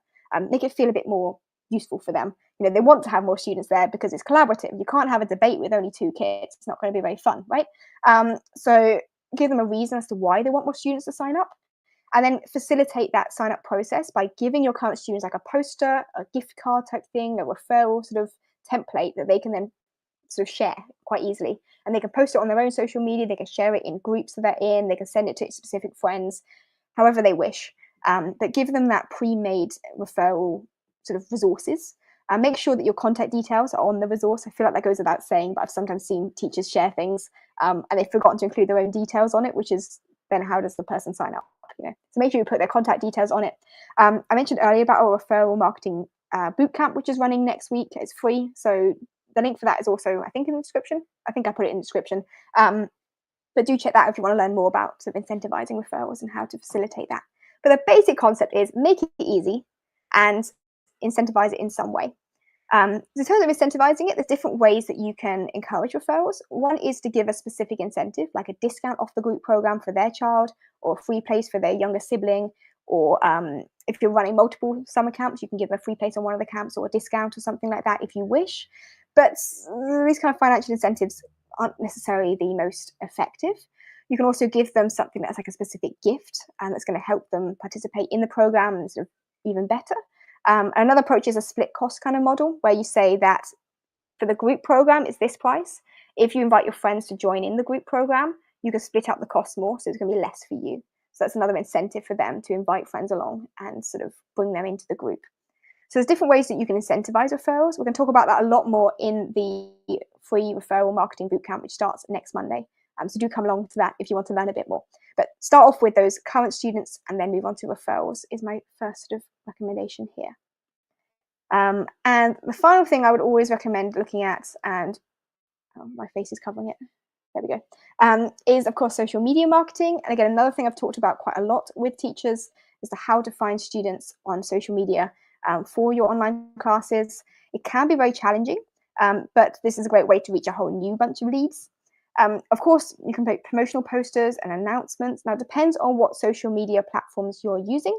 Make it feel a bit more useful for them. They want to have more students there because it's collaborative. You can't have a debate with only 2 kids. It's not going to be very fun, right? So give them a reason as to why they want more students to sign up. And then facilitate that sign up process by giving your current students like a poster, a gift card type thing, a referral sort of template that they can then sort of share quite easily. And they can post it on their own social media, they can share it in groups that they're in, they can send it to specific friends, however they wish. But give them that pre-made referral sort of resources. Make sure that your contact details are on the resource. I feel like that goes without saying, but I've sometimes seen teachers share things and they've forgotten to include their own details on it, which is then how does the person sign up? So make sure you put their contact details on it. I mentioned earlier about our referral marketing bootcamp, which is running next week. It's free. So the link for that is also, I think, in the description. I think I put it in the description. But do check that if you want to learn more about sort of incentivizing referrals and how to facilitate that. But the basic concept is make it easy and incentivize it in some way. In terms of incentivizing it, there's different ways that you can encourage referrals. One is to give a specific incentive, like a discount off the group program for their child, or a free place for their younger sibling, or if you're running multiple summer camps, you can give them a free place on one of the camps or a discount or something like that if you wish. But these kind of financial incentives aren't necessarily the most effective. You can also give them something that's like a specific gift and that's going to help them participate in the program and sort of even better. Another approach is a split cost kind of model where you say that for the group program, it's this price. If you invite your friends to join in the group program, you can split up the cost more, so it's going to be less for you. So that's another incentive for them to invite friends along and sort of bring them into the group. So there's different ways that you can incentivize referrals. We're going to talk about that a lot more in the free referral marketing bootcamp, which starts next Monday. So do come along to that if you want to learn a bit more. But start off with those current students and then move on to referrals is my first sort of recommendation here. And the final thing I would always recommend looking at, and my face is covering it, there we go, is of course social media marketing. And again, another thing I've talked about quite a lot with teachers is how to find students on social media for your online classes. It can be very challenging, but this is a great way to reach a whole new bunch of leads. Of course, you can put promotional posters and announcements. Now, it depends on what social media platforms you're using.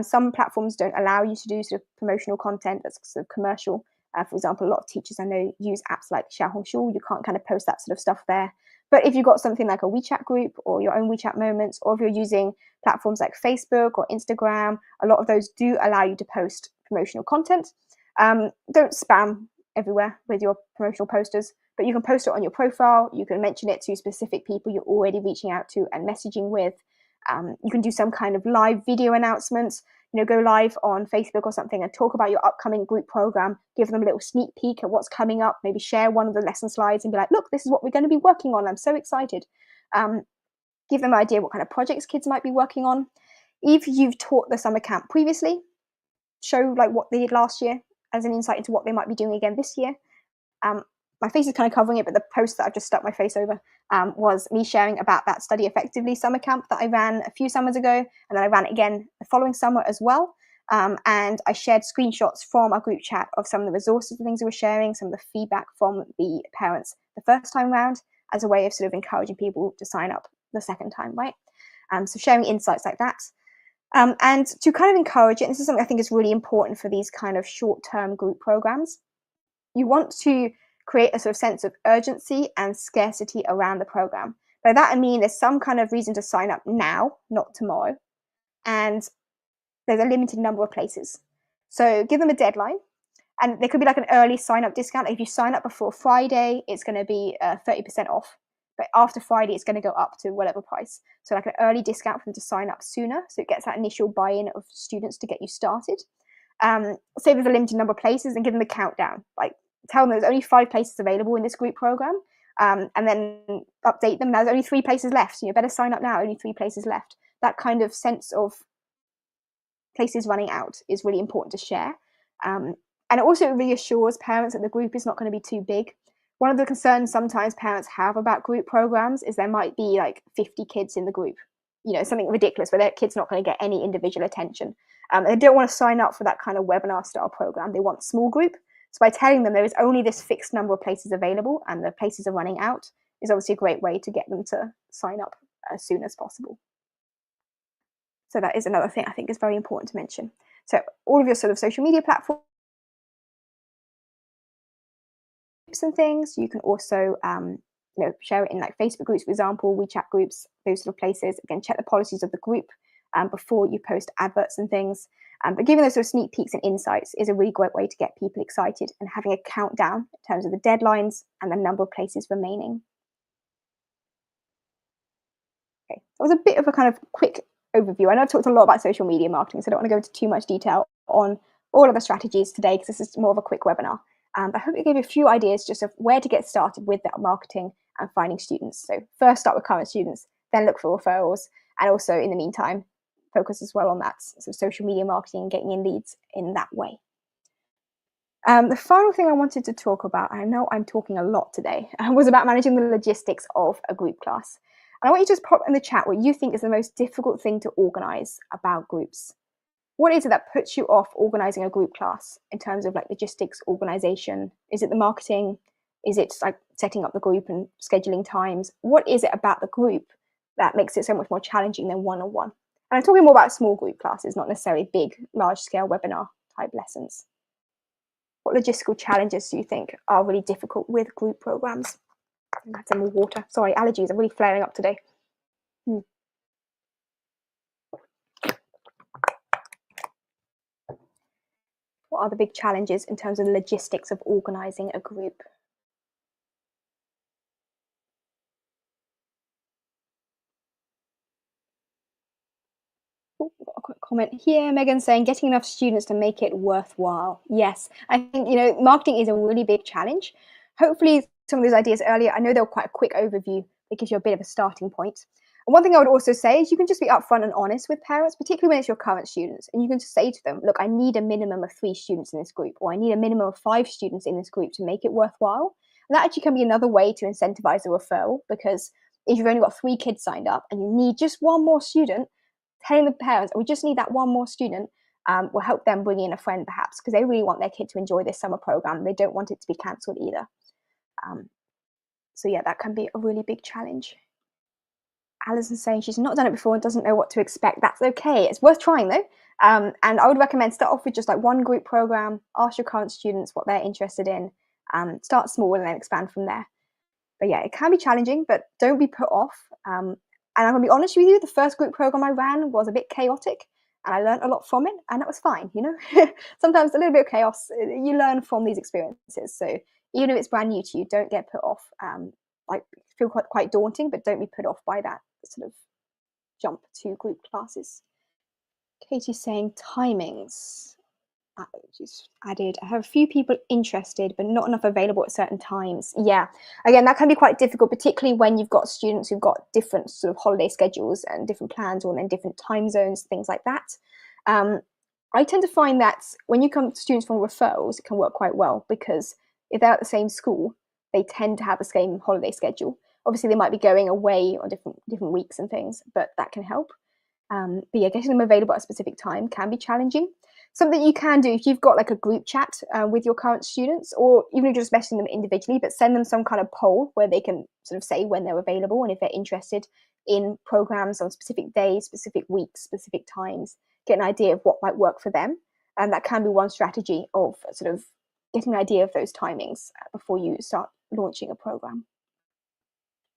Some platforms don't allow you to do sort of promotional content that's sort of commercial. For example, a lot of teachers I know use apps like Xiaohongshu. You can't kind of post that sort of stuff there. But if you've got something like a WeChat group or your own WeChat moments, or if you're using platforms like Facebook or Instagram, a lot of those do allow you to post promotional content. Don't spam everywhere with your promotional posters, but you can post it on your profile. You can mention it to specific people you're already reaching out to and messaging with. You can do some kind of live video announcements, go live on Facebook or something and talk about your upcoming group program, give them a little sneak peek at what's coming up, maybe share one of the lesson slides and be like, look, this is what we're going to be working on. I'm so excited. Give them an idea what kind of projects kids might be working on. If you've taught the summer camp previously, show like what they did last year as an insight into what they might be doing again this year. My face is kind of covering it, but the post that I've just stuck my face over was me sharing about that Study Effectively summer camp that I ran a few summers ago, and then I ran it again the following summer as well. And I shared screenshots from our group chat of some of the resources and things we were sharing, some of the feedback from the parents the first time round, as a way of sort of encouraging people to sign up the second time, right? So sharing insights like that. And to kind of encourage it, and this is something I think is really important for these kind of short-term group programs, you want to create a sort of sense of urgency and scarcity around the program. By that I mean there's some kind of reason to sign up now, not tomorrow, and there's a limited number of places. So give them a deadline, and there could be like an early sign-up discount. Like if you sign up before Friday, it's going to be 30% off. But after Friday, it's going to go up to whatever price. So like an early discount for them to sign up sooner, so it gets that initial buy-in of students to get you started. Say there's a limited number of places, and give them a countdown. Like tell them there's only 5 places available in this group program, and then update them. Now there's only 3 places left, so you better sign up now. Only 3 places left. That kind of sense of places running out is really important to share. And it also reassures parents that the group is not going to be too big. One of the concerns sometimes parents have about group programs is there might be like 50 kids in the group, something ridiculous where their kid's not going to get any individual attention. They don't want to sign up for that kind of webinar style program. They want small group. So by telling them there is only this fixed number of places available and the places are running out is obviously a great way to get them to sign up as soon as possible. So that is another thing I think is very important to mention. So all of your sort of social media platforms and things, you can also share it in like Facebook groups, for example, WeChat groups, those sort of places. Again, check the policies of the group before you post adverts and things. But giving those sort of sneak peeks and insights is a really great way to get people excited, and having a countdown in terms of the deadlines and the number of places remaining. Okay, that was a bit of a kind of quick overview. I know I've talked a lot about social media marketing, so I don't want to go into too much detail on all of the strategies today, because this is more of a quick webinar. But I hope it gave you a few ideas just of where to get started with that marketing and finding students. So first start with current students, then look for referrals, and also in the meantime, focus as well on that sort of social media marketing and getting in leads in that way. The final thing I wanted to talk about, I know I'm talking a lot today, was about managing the logistics of a group class. And I want you to just pop in the chat what you think is the most difficult thing to organize about groups. What is it that puts you off organizing a group class in terms of like logistics, organization? Is it the marketing? Is it like setting up the group and scheduling times? What is it about the group that makes it so much more challenging than one-on-one? And I'm talking more about small group classes, not necessarily big, large-scale webinar type lessons. What logistical challenges do you think are really difficult with group programs? I had some more water. Sorry, allergies are really flaring up today. What are the big challenges in terms of the logistics of organizing a group? Oh, we've got a quick comment here. Megan saying getting enough students to make it worthwhile. Yes, I think marketing is a really big challenge. Hopefully some of those ideas earlier, I know they were quite a quick overview. It gives you a bit of a starting point. And one thing I would also say is you can just be upfront and honest with parents, particularly when it's your current students. And you can just say to them, look, I need a minimum of 3 students in this group, or I need a minimum of 5 students in this group to make it worthwhile. And that actually can be another way to incentivize a referral, because if you've only got 3 kids signed up and you need just one more student, telling the parents, we just need that one more student, will help them bring in a friend perhaps, because they really want their kid to enjoy this summer program. They don't want it to be cancelled either. So yeah, that can be a really big challenge. Alison's saying she's not done it before and doesn't know what to expect. That's okay. It's worth trying though. And I would recommend start off with just like one group program, ask your current students what they're interested in, start small and then expand from there. But yeah, it can be challenging, but don't be put off. And I'm going to be honest with you, the first group program I ran was a bit chaotic and I learned a lot from it, and that was fine, Sometimes a little bit of chaos, you learn from these experiences. So even if it's brand new to you, don't get put off. Feel quite daunting, but don't be put off by that sort of jump to group classes. Katie's saying timings. She's added, I have a few people interested, but not enough available at certain times. Yeah, again, that can be quite difficult, particularly when you've got students who've got different sort of holiday schedules and different plans, or then different time zones, things like that. I tend to find that when you come to students from referrals, it can work quite well, because if they're at the same school, they tend to have the same holiday schedule. Obviously, they might be going away on different weeks and things, but that can help. But yeah, getting them available at a specific time can be challenging. Something you can do if you've got like a group chat with your current students, or even if you're just messaging them individually, but send them some kind of poll where they can sort of say when they're available and if they're interested in programs on specific days, specific weeks, specific times, get an idea of what might work for them. And that can be one strategy of sort of getting an idea of those timings before you start launching a program.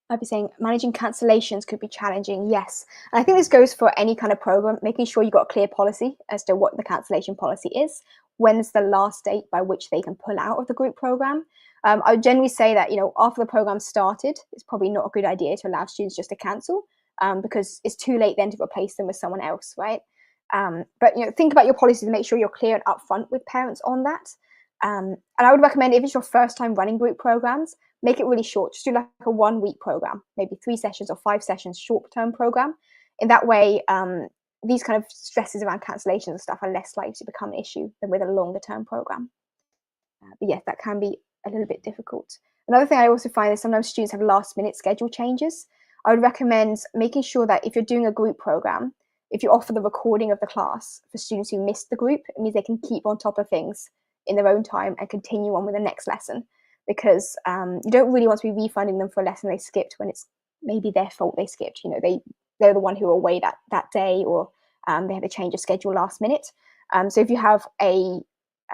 I'd be saying managing cancellations could be challenging. Yes. And I think this goes for any kind of program, making sure you've got a clear policy as to what the cancellation policy is. When's the last date by which they can pull out of the group program? I would generally say that, after the program started, it's probably not a good idea to allow students just to cancel because it's too late then to replace them with someone else, right? But think about your policies and make sure you're clear and upfront with parents on that. And I would recommend, if it's your first time running group programs, make it really short. Just do like a 1 week program, maybe 3 sessions or 5 sessions, short term program. In that way, these kind of stresses around cancellations and stuff are less likely to become an issue than with a longer term program. But yes, that can be a little bit difficult. Another thing I also find is sometimes students have last minute schedule changes. I would recommend making sure that if you're doing a group program, if you offer the recording of the class for students who missed the group, it means they can keep on top of things in their own time and continue on with the next lesson, because you don't really want to be refunding them for a lesson they skipped when it's maybe their fault they skipped. They're the one who were away that day, or they had to change a schedule last minute. So if you have a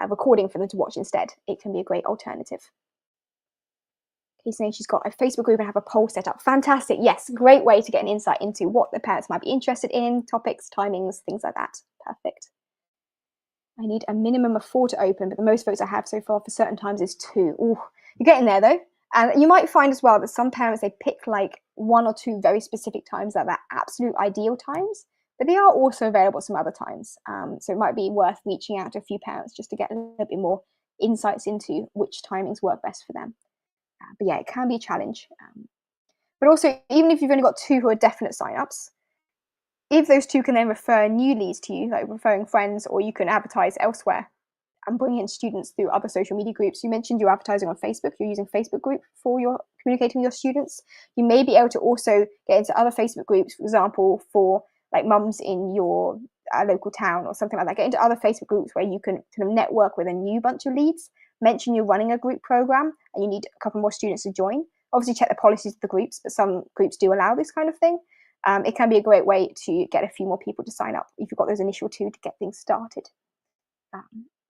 recording for them to watch instead, it can be a great alternative. He's saying she's got a Facebook group and have a poll set up. Fantastic. Yes, great way to get an insight into what the parents might be interested in, topics, timings, things like that. Perfect. I need a minimum of 4 to open, but the most votes I have so far for certain times is 2. Ooh, you're getting there though. And you might find as well that some parents, they pick like 1 or 2 very specific times that are absolute ideal times, but they are also available some other times. So it might be worth reaching out to a few parents just to get a little bit more insights into which timings work best for them. But yeah, it can be a challenge. But also, even if you've only got 2 who are definite signups, if those 2 can then refer new leads to you, like referring friends, or you can advertise elsewhere and bring in students through other social media groups. You mentioned you're advertising on Facebook. You're using Facebook group for your communicating with your students. You may be able to also get into other Facebook groups, for example, for like mums in your local town or something like that. Get into other Facebook groups where you can kind of network with a new bunch of leads. Mention you're running a group program and you need a couple more students to join. Obviously, check the policies of the groups, but some groups do allow this kind of thing. It can be a great way to get a few more people to sign up if you've got those initial 2 to get things started.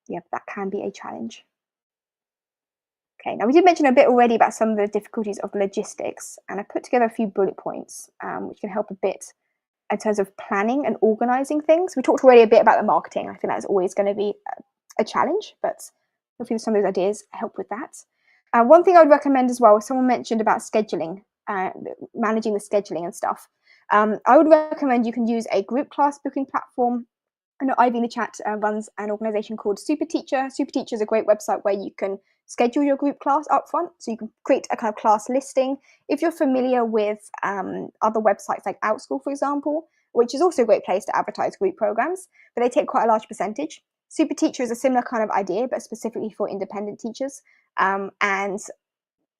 Yeah, that can be a challenge. Okay, now we did mention a bit already about some of the difficulties of logistics, and I put together a few bullet points which can help a bit in terms of planning and organizing things. We talked already a bit about the marketing. I think that's always going to be a challenge, but hopefully some of those ideas help with that. One thing I would recommend as well, someone mentioned about scheduling, managing the scheduling and stuff. I would recommend you can use a group class booking platform. I know Ivy in the chat runs an organization called Super Teacher. Super Teacher is a great website where you can schedule your group class up front. So you can create a kind of class listing. If you're familiar with other websites like OutSchool, for example, which is also a great place to advertise group programs, but they take quite a large percentage. Super Teacher is a similar kind of idea, but specifically for independent teachers. And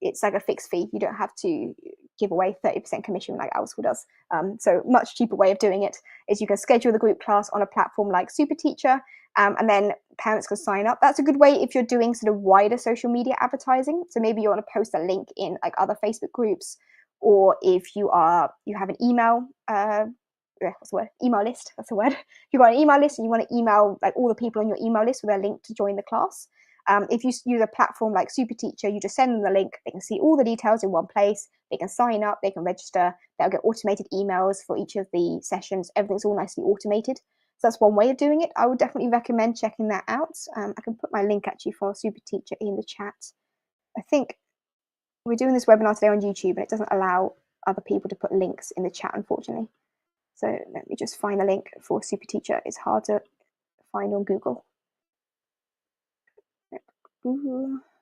it's like a fixed fee. You don't have to give away 30% commission like OutSchool does. So much cheaper way of doing it is you can schedule the group class on a platform like Super Teacher, and then parents can sign up. That's a good way if you're doing sort of wider social media advertising. So maybe you want to post a link in like other Facebook groups, or if you have an email, what's the word? Email list. That's the word. If you've got an email list and you want to email like all the people on your email list with a link to join the class. If you use a platform like Super Teacher, you just send them the link. They can see all the details in one place. They can sign up. They can register. They'll get automated emails for each of the sessions. Everything's all nicely automated. So that's one way of doing it. I would definitely recommend checking that out. I can put my link actually for Super Teacher in the chat. I think we're doing this webinar today on YouTube, and it doesn't allow other people to put links in the chat, unfortunately. So let me just find the link for Super Teacher. It's hard to find on Google.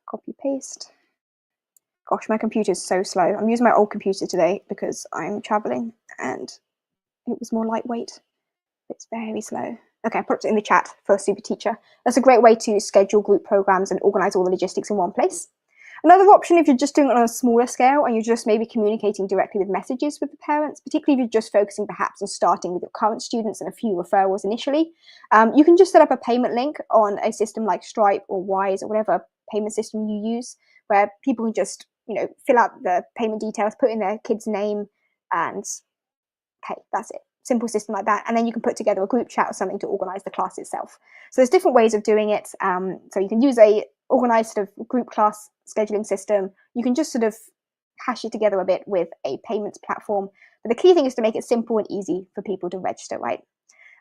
Copy paste. Gosh, my computer is so slow. I'm using my old computer today because I'm traveling and it was more lightweight. It's very slow. Okay, I put it in the chat for Super Teacher. That's a great way to schedule group programs and organize all the logistics in one place. Another option, if you're just doing it on a smaller scale and you're just maybe communicating directly with messages with the parents, particularly if you're just focusing perhaps on starting with your current students and a few referrals initially, you can just set up a payment link on a system like Stripe or Wise or whatever payment system you use, where people can just, fill out the payment details, put in their kid's name, and okay, that's it. Simple system like that. And then you can put together a group chat or something to organize the class itself. So there's different ways of doing it. So you can use a organized sort of group class scheduling system. You can just sort of hash it together a bit with a payments platform. But the key thing is to make it simple and easy for people to register, right?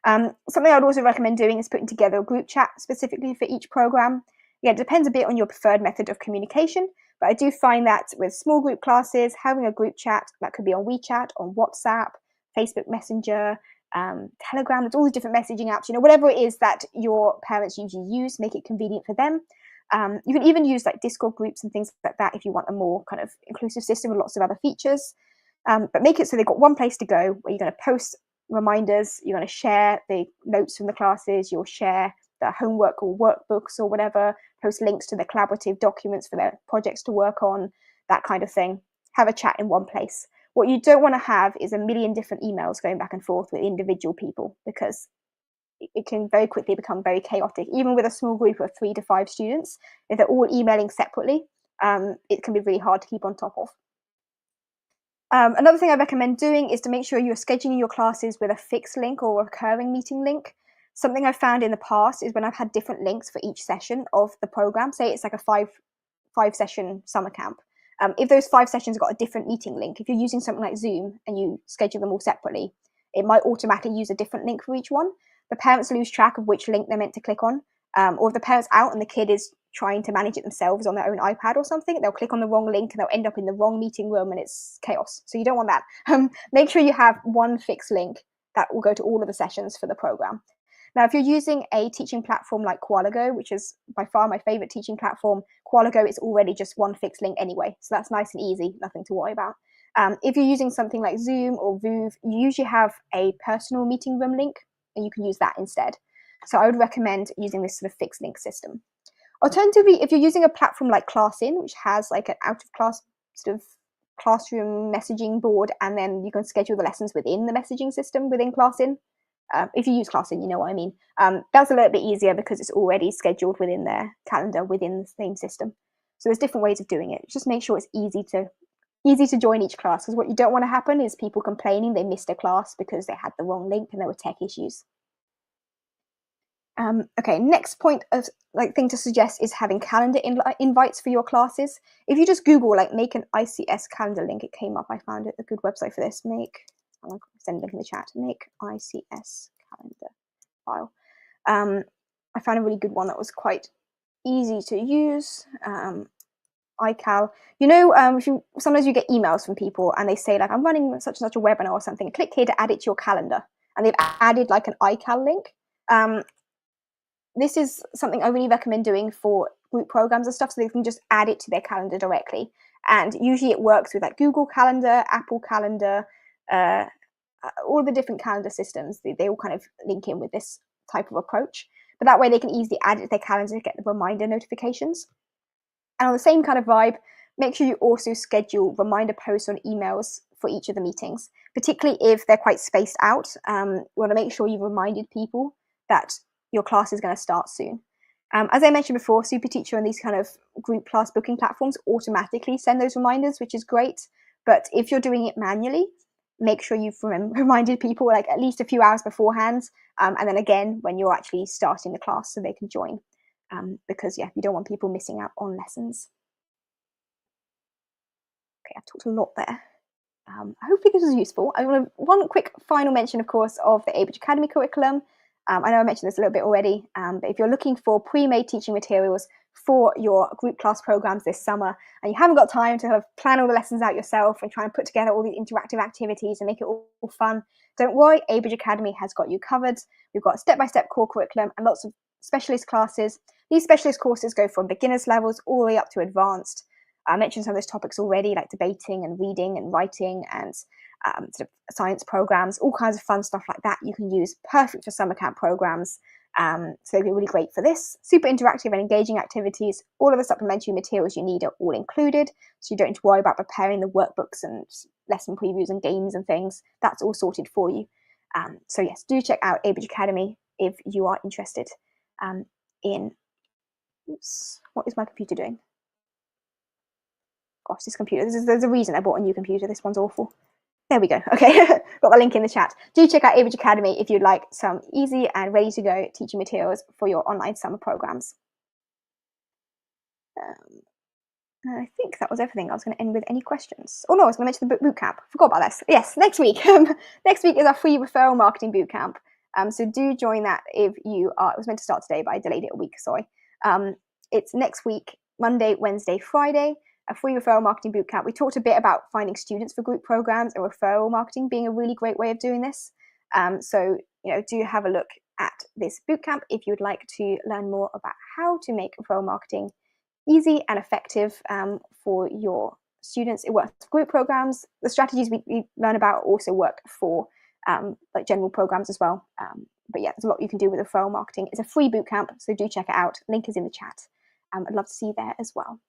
Something I would also recommend doing is putting together a group chat specifically for each program. Yeah, it depends a bit on your preferred method of communication, but I do find that with small group classes, having a group chat, that could be on WeChat, on WhatsApp, Facebook Messenger, Telegram, there's all the different messaging apps, whatever it is that your parents usually use, make it convenient for them. You can even use like Discord groups and things like that if you want a more kind of inclusive system with lots of other features. But make it so they've got one place to go where you're going to post reminders, you're going to share the notes from the classes, you'll share the homework or workbooks or whatever, post links to the collaborative documents for their projects to work on, that kind of thing. Have a chat in one place. What you don't want to have is a million different emails going back and forth with individual people, because it can very quickly become very chaotic. Even with a small group of 3 to 5 students, if they're all emailing separately, it can be really hard to keep on top of. Another thing I recommend doing is to make sure you're scheduling your classes with a fixed link or a recurring meeting link. Something I've found in the past is when I've had different links for each session of the program, say it's like a five session summer camp. If those 5 sessions have got a different meeting link, if you're using something like Zoom and you schedule them all separately, it might automatically use a different link for each one. The parents lose track of which link they're meant to click on, or if the parent's out and the kid is trying to manage it themselves on their own iPad or something, they'll click on the wrong link and they'll end up in the wrong meeting room and it's chaos. So you don't want that. Make sure you have one fixed link that will go to all of the sessions for the program. Now, if you're using a teaching platform like Qualago, which is by far my favorite teaching platform, Qualago is already just one fixed link anyway. So that's nice and easy, nothing to worry about. If you're using something like Zoom or Voov, you usually have a personal meeting room link and you can use that instead. So I would recommend using this sort of fixed link system. Alternatively, if you're using a platform like ClassIn, which has like an out of class sort of classroom messaging board, and then you can schedule the lessons within the messaging system within ClassIn. If you use ClassIn, you know what I mean. That's a little bit easier because it's already scheduled within their calendar within the same system. So there's different ways of doing it. Just make sure it's easy to join each class, because what you don't want to happen is people complaining they missed a class because they had the wrong link and there were tech issues. Okay, next point of thing to suggest is having calendar invites for your classes. If you just Google make an ICS calendar link, it came up. I found it a good website for this. I'll send a link in the chat. Make ICS calendar file. I found a really good one that was quite easy to use. iCal. Sometimes you get emails from people and they say I'm running such and such a webinar or something. Click here to add it to your calendar, and they've added an iCal link. This is something I really recommend doing for group programs and stuff, so they can just add it to their calendar directly. And usually it works with Google Calendar, Apple Calendar, all the different calendar systems. They all kind of link in with this type of approach. But that way they can easily add it to their calendar to get the reminder notifications. And on the same kind of vibe, make sure you also schedule reminder posts on emails for each of the meetings, particularly if they're quite spaced out. You want to make sure you've reminded people that your class is going to start soon. As I mentioned before, SuperTeacher and these kind of group class booking platforms automatically send those reminders, which is great. But if you're doing it manually, make sure you've reminded people at least a few hours beforehand, and then again when you're actually starting the class so they can join. Because you don't want people missing out on lessons. Okay, I've talked a lot there. Hopefully this was useful. I want one quick final mention, of course, of the Abridge Academy curriculum. I know I mentioned this a little bit already, but if you're looking for pre-made teaching materials for your group class programs this summer, and you haven't got time to plan all the lessons out yourself and try and put together all these interactive activities and make it all fun, don't worry, Abridge Academy has got you covered. We've got step-by-step core curriculum and lots of specialist classes. These specialist courses go from beginners levels all the way up to advanced. I mentioned some of those topics already, like debating and reading and writing and sort of science programs, all kinds of fun stuff like that you can use, perfect for summer camp programs. So they'd be really great for this. Super interactive and engaging activities. All of the supplementary materials you need are all included, so you don't need to worry about preparing the workbooks and lesson previews and games and things. That's all sorted for you. So yes, do check out Abridge Academy if you are interested in... Oops, what is my computer doing? Gosh, this computer, there's a reason I bought a new computer. This one's awful. There we go. Okay, got the link in the chat. Do check out Abridge Academy if you'd like some easy and ready to go teaching materials for your online summer programs. I think that was everything. I was going to end with any questions. Oh no, I was going to mention the bootcamp. Forgot about this. Yes, next week. Next week is our free referral marketing bootcamp. So do join that if you are. It was meant to start today, but I delayed it a week. Sorry. It's next week, Monday, Wednesday, Friday. A free referral marketing bootcamp. We talked a bit about finding students for group programs and referral marketing being a really great way of doing this. So do have a look at this bootcamp if you would like to learn more about how to make referral marketing easy and effective for your students. It works for group programs. The strategies we learn about also work for like general programs as well. But yeah, there's a lot you can do with referral marketing. It's a free bootcamp, so do check it out. Link is in the chat. I'd love to see you there as well.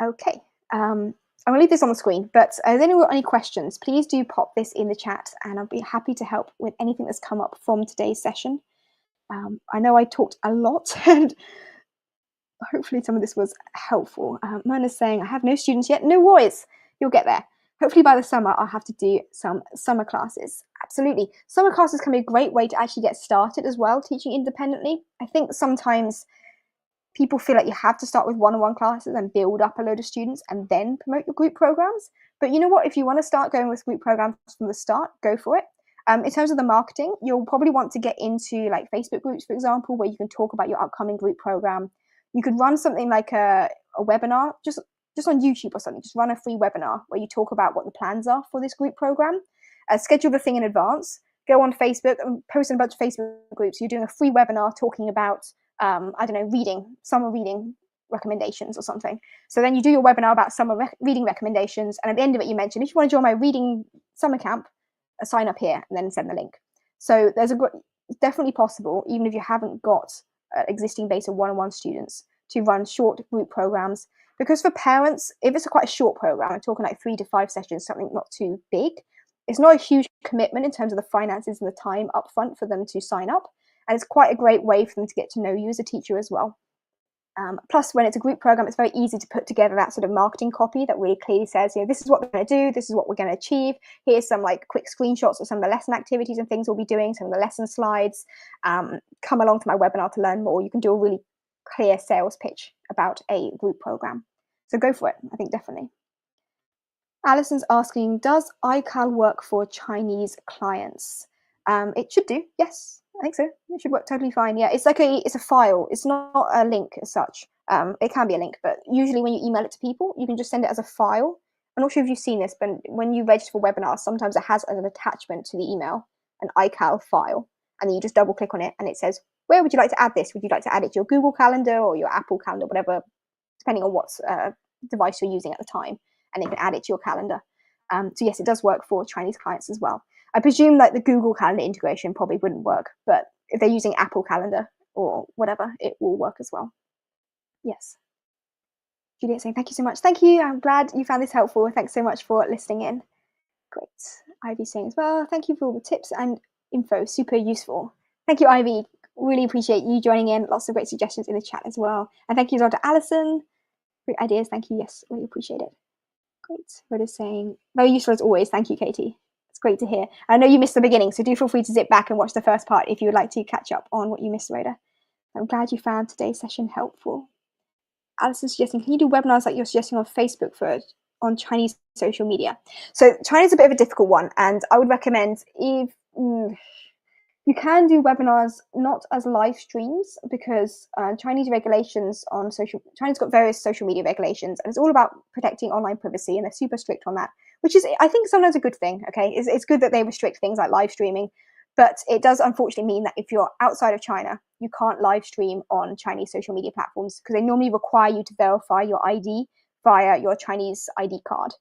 Okay, I'm going to leave this on the screen, but if anyone got any questions, please do pop this in the chat and I'll be happy to help with anything that's come up from today's session. I know I talked a lot and hopefully some of this was helpful. Myrna's saying, I have no students yet. No worries, you'll get there. Hopefully by the summer, I'll have to do some summer classes. Absolutely. Summer classes can be a great way to actually get started as well, teaching independently. I think sometimes people feel like you have to start with one-on-one classes and build up a load of students and then promote your group programs. But you know what? If you want to start going with group programs from the start, go for it. In terms of the marketing, you'll probably want to get into like Facebook groups, for example, where you can talk about your upcoming group program. You could run something like a webinar, just on YouTube or something. Just run a free webinar where you talk about what the plans are for this group program. Schedule the thing in advance. Go on Facebook and post in a bunch of Facebook groups. You're doing a free webinar talking about I don't know, summer reading recommendations or something. So then you do your webinar about summer reading recommendations, and at the end of it you mention, if you want to join my reading summer camp, sign up here and then send the link. So it's definitely possible, even if you haven't got an existing base of one-on-one students, to run short group programs. Because for parents, if it's quite a short program, I'm talking like 3 to 5 sessions, something not too big, it's not a huge commitment in terms of the finances and the time up front for them to sign up. And it's quite a great way for them to get to know you as a teacher as well. Plus, when it's a group program, it's very easy to put together that sort of marketing copy that really clearly says, this is what we're going to do, this is what we're going to achieve. Here's some like quick screenshots of some of the lesson activities and things we'll be doing, some of the lesson slides. Come along to my webinar to learn more. You can do a really clear sales pitch about a group program. So go for it, I think definitely. Alison's asking, does iCal work for Chinese clients? It should do, yes. I think so. It should work totally fine. Yeah, it's a file. It's not a link as such. It can be a link, but usually when you email it to people, you can just send it as a file. I'm not sure if you've seen this, but when you register for webinars, sometimes it has an attachment to the email, an iCal file, and then you just double click on it and it says, where would you like to add this? Would you like to add it to your Google Calendar or your Apple Calendar, whatever, depending on what device you're using at the time, and it can add it to your calendar. So yes, it does work for Chinese clients as well. I presume that the Google Calendar integration probably wouldn't work, but if they're using Apple Calendar or whatever, it will work as well. Yes. Juliet saying, thank you so much. Thank you. I'm glad you found this helpful. Thanks so much for listening in. Great. Ivy saying as well, thank you for all the tips and info. Super useful. Thank you, Ivy. Really appreciate you joining in. Lots of great suggestions in the chat as well. And thank you as well to Alison. Great ideas. Thank you. Yes, really appreciate it. Great. Rhoda's saying, very useful as always. Thank you, Katie. It's great to hear. I know you missed the beginning, so do feel free to zip back and watch the first part if you would like to catch up on what you missed, Rhoda. I'm glad you found today's session helpful. Alison's suggesting, can you do webinars like you're suggesting on Facebook on Chinese social media? So China's a bit of a difficult one, and I would recommend if you can do webinars not as live streams, because Chinese regulations on China's got various social media regulations, and it's all about protecting online privacy, and they're super strict on that, which is, I think, sometimes a good thing. Okay, it's good that they restrict things like live streaming, but it does unfortunately mean that if you're outside of China, you can't live stream on Chinese social media platforms, because they normally require you to verify your ID via your Chinese ID card.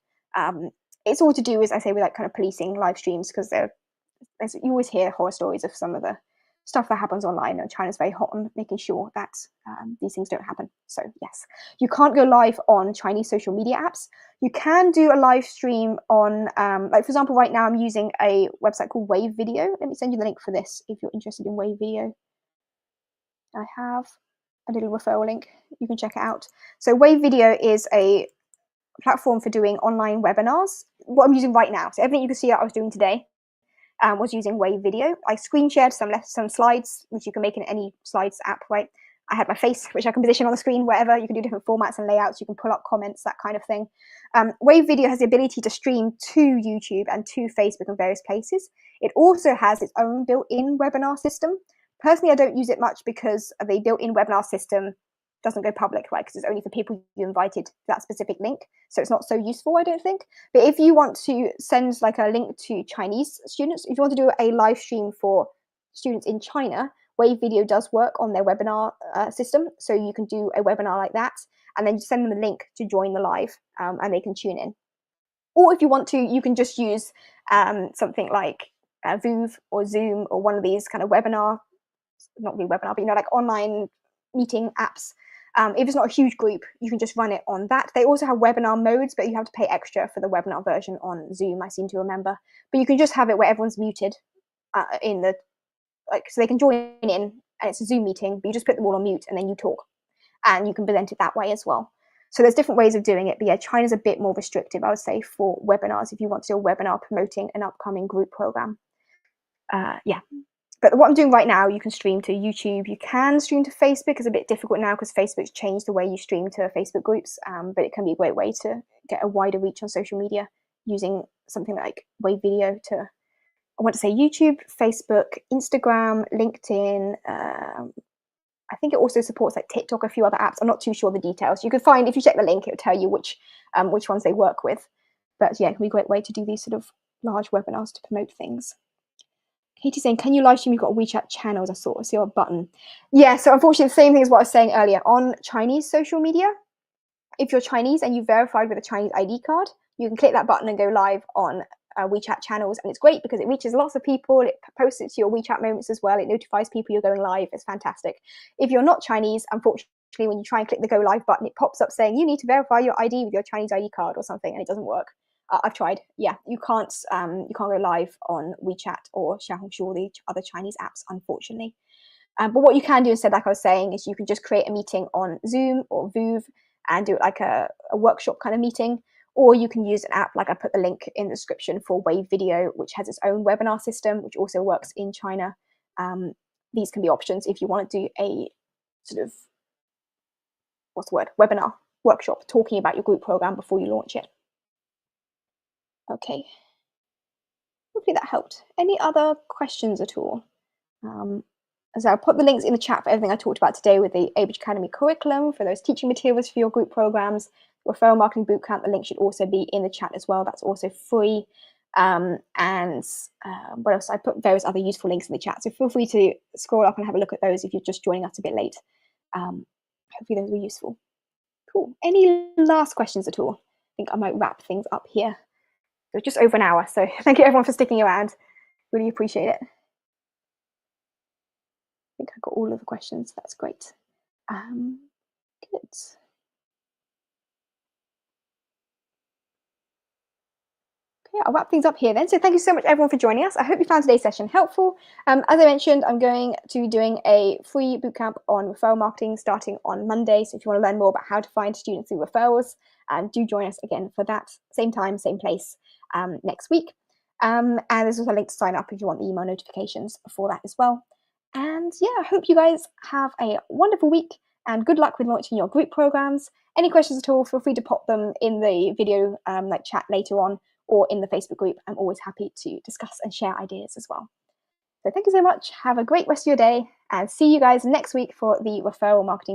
It's all to do, as I say, with like kind of policing live streams, because you always hear horror stories of some of the stuff that happens online. And China's very hot on making sure that these things don't happen. So yes, you can't go live on Chinese social media apps. You can do a live stream on, like for example, right now I'm using a website called Wave Video. Let me send you the link for this if you're interested in Wave Video. I have a little referral link. You can check it out. So Wave Video is a platform for doing online webinars. What I'm using right now, so everything you can see that I was doing today was using Wave Video. I screen shared some slides, which you can make in any slides app, right? I had my face, which I can position on the screen wherever. You can do different formats and layouts. You can pull up comments, that kind of thing. Wave Video has the ability to stream to YouTube and to Facebook and various places. It also has its own built-in webinar system. Personally, I don't use it much because the built-in webinar system doesn't go public, right? Because it's only for people you invited to that specific link. So it's not so useful, I don't think. But if you want to send like a link to Chinese students, if you want to do a live stream for students in China, Wave Video does work on their webinar system. So you can do a webinar like that, and then you send them a link to join the live, and they can tune in. Or if you want to, you can just use something like Voov or Zoom or one of these kind of webinar, not really webinar, but you know, like online meeting apps. If it's not a huge group, you can just run it on that. They also have webinar modes, but you have to pay extra for the webinar version on Zoom, I seem to remember. But you can just have it where everyone's muted in the, like, so they can join in, and it's a Zoom meeting, but you just put them all on mute and then you talk. And you can present it that way as well. So there's different ways of doing it. But yeah, China's a bit more restrictive, I would say, for webinars if you want to do a webinar promoting an upcoming group program. Yeah. But what I'm doing right now, you can stream to YouTube. You can stream to Facebook. It's a bit difficult now because Facebook's changed the way you stream to Facebook groups. But it can be a great way to get a wider reach on social media using something like Wave Video to, I want to say YouTube, Facebook, Instagram, LinkedIn. I think it also supports like TikTok, a few other apps. I'm not too sure the details. You can find, if you check the link, it will tell you which ones they work with. But yeah, it can be a great way to do these sort of large webinars to promote things. Katie's saying, can you live stream? You've got WeChat channels. I see a button. Yeah, so unfortunately, the same thing as what I was saying earlier. On Chinese social media, if you're Chinese and you've verified with a Chinese ID card, you can click that button and go live on WeChat channels. And it's great because it reaches lots of people. It posts it to your WeChat moments as well. It notifies people you're going live. It's fantastic. If you're not Chinese, unfortunately, when you try and click the go live button, it pops up saying you need to verify your ID with your Chinese ID card or something, and it doesn't work. I've tried. Yeah, you can't go live on WeChat or Xiaohongshu or the other Chinese apps, unfortunately. But what you can do instead, like I was saying, is you can just create a meeting on Zoom or Voov and do it like a workshop kind of meeting. Or you can use an app, like I put the link in the description, for Wave Video, which has its own webinar system, which also works in China. These can be options if you want to do a sort of, webinar workshop talking about your group program before you launch it. Okay, hopefully that helped. Any other questions at all? So I'll put the links in the chat for everything I talked about today with the Abridge Academy curriculum, for those teaching materials for your group programs, Referral Marketing Bootcamp. The link should also be in the chat as well. That's also free. What else? I put various other useful links in the chat. So feel free to scroll up and have a look at those if you're just joining us a bit late. Hopefully those were useful. Cool. Any last questions at all? I think I might wrap things up here. So just over an hour. So thank you everyone for sticking around. Really appreciate it. I think I got all of the questions. That's great. Good. Okay, I'll wrap things up here then. So thank you so much everyone for joining us. I hope you found today's session helpful. As I mentioned, I'm going to be doing a free bootcamp on referral marketing starting on Monday. So if you want to learn more about how to find students through referrals, do join us again for that. Same time, same place next week. And there's also a link to sign up if you want the email notifications for that as well. And yeah, I hope you guys have a wonderful week and good luck with launching your group programs. Any questions at all, feel free to pop them in the video chat later on or in the Facebook group. I'm always happy to discuss and share ideas as well. So thank you so much. Have a great rest of your day and see you guys next week for the referral marketing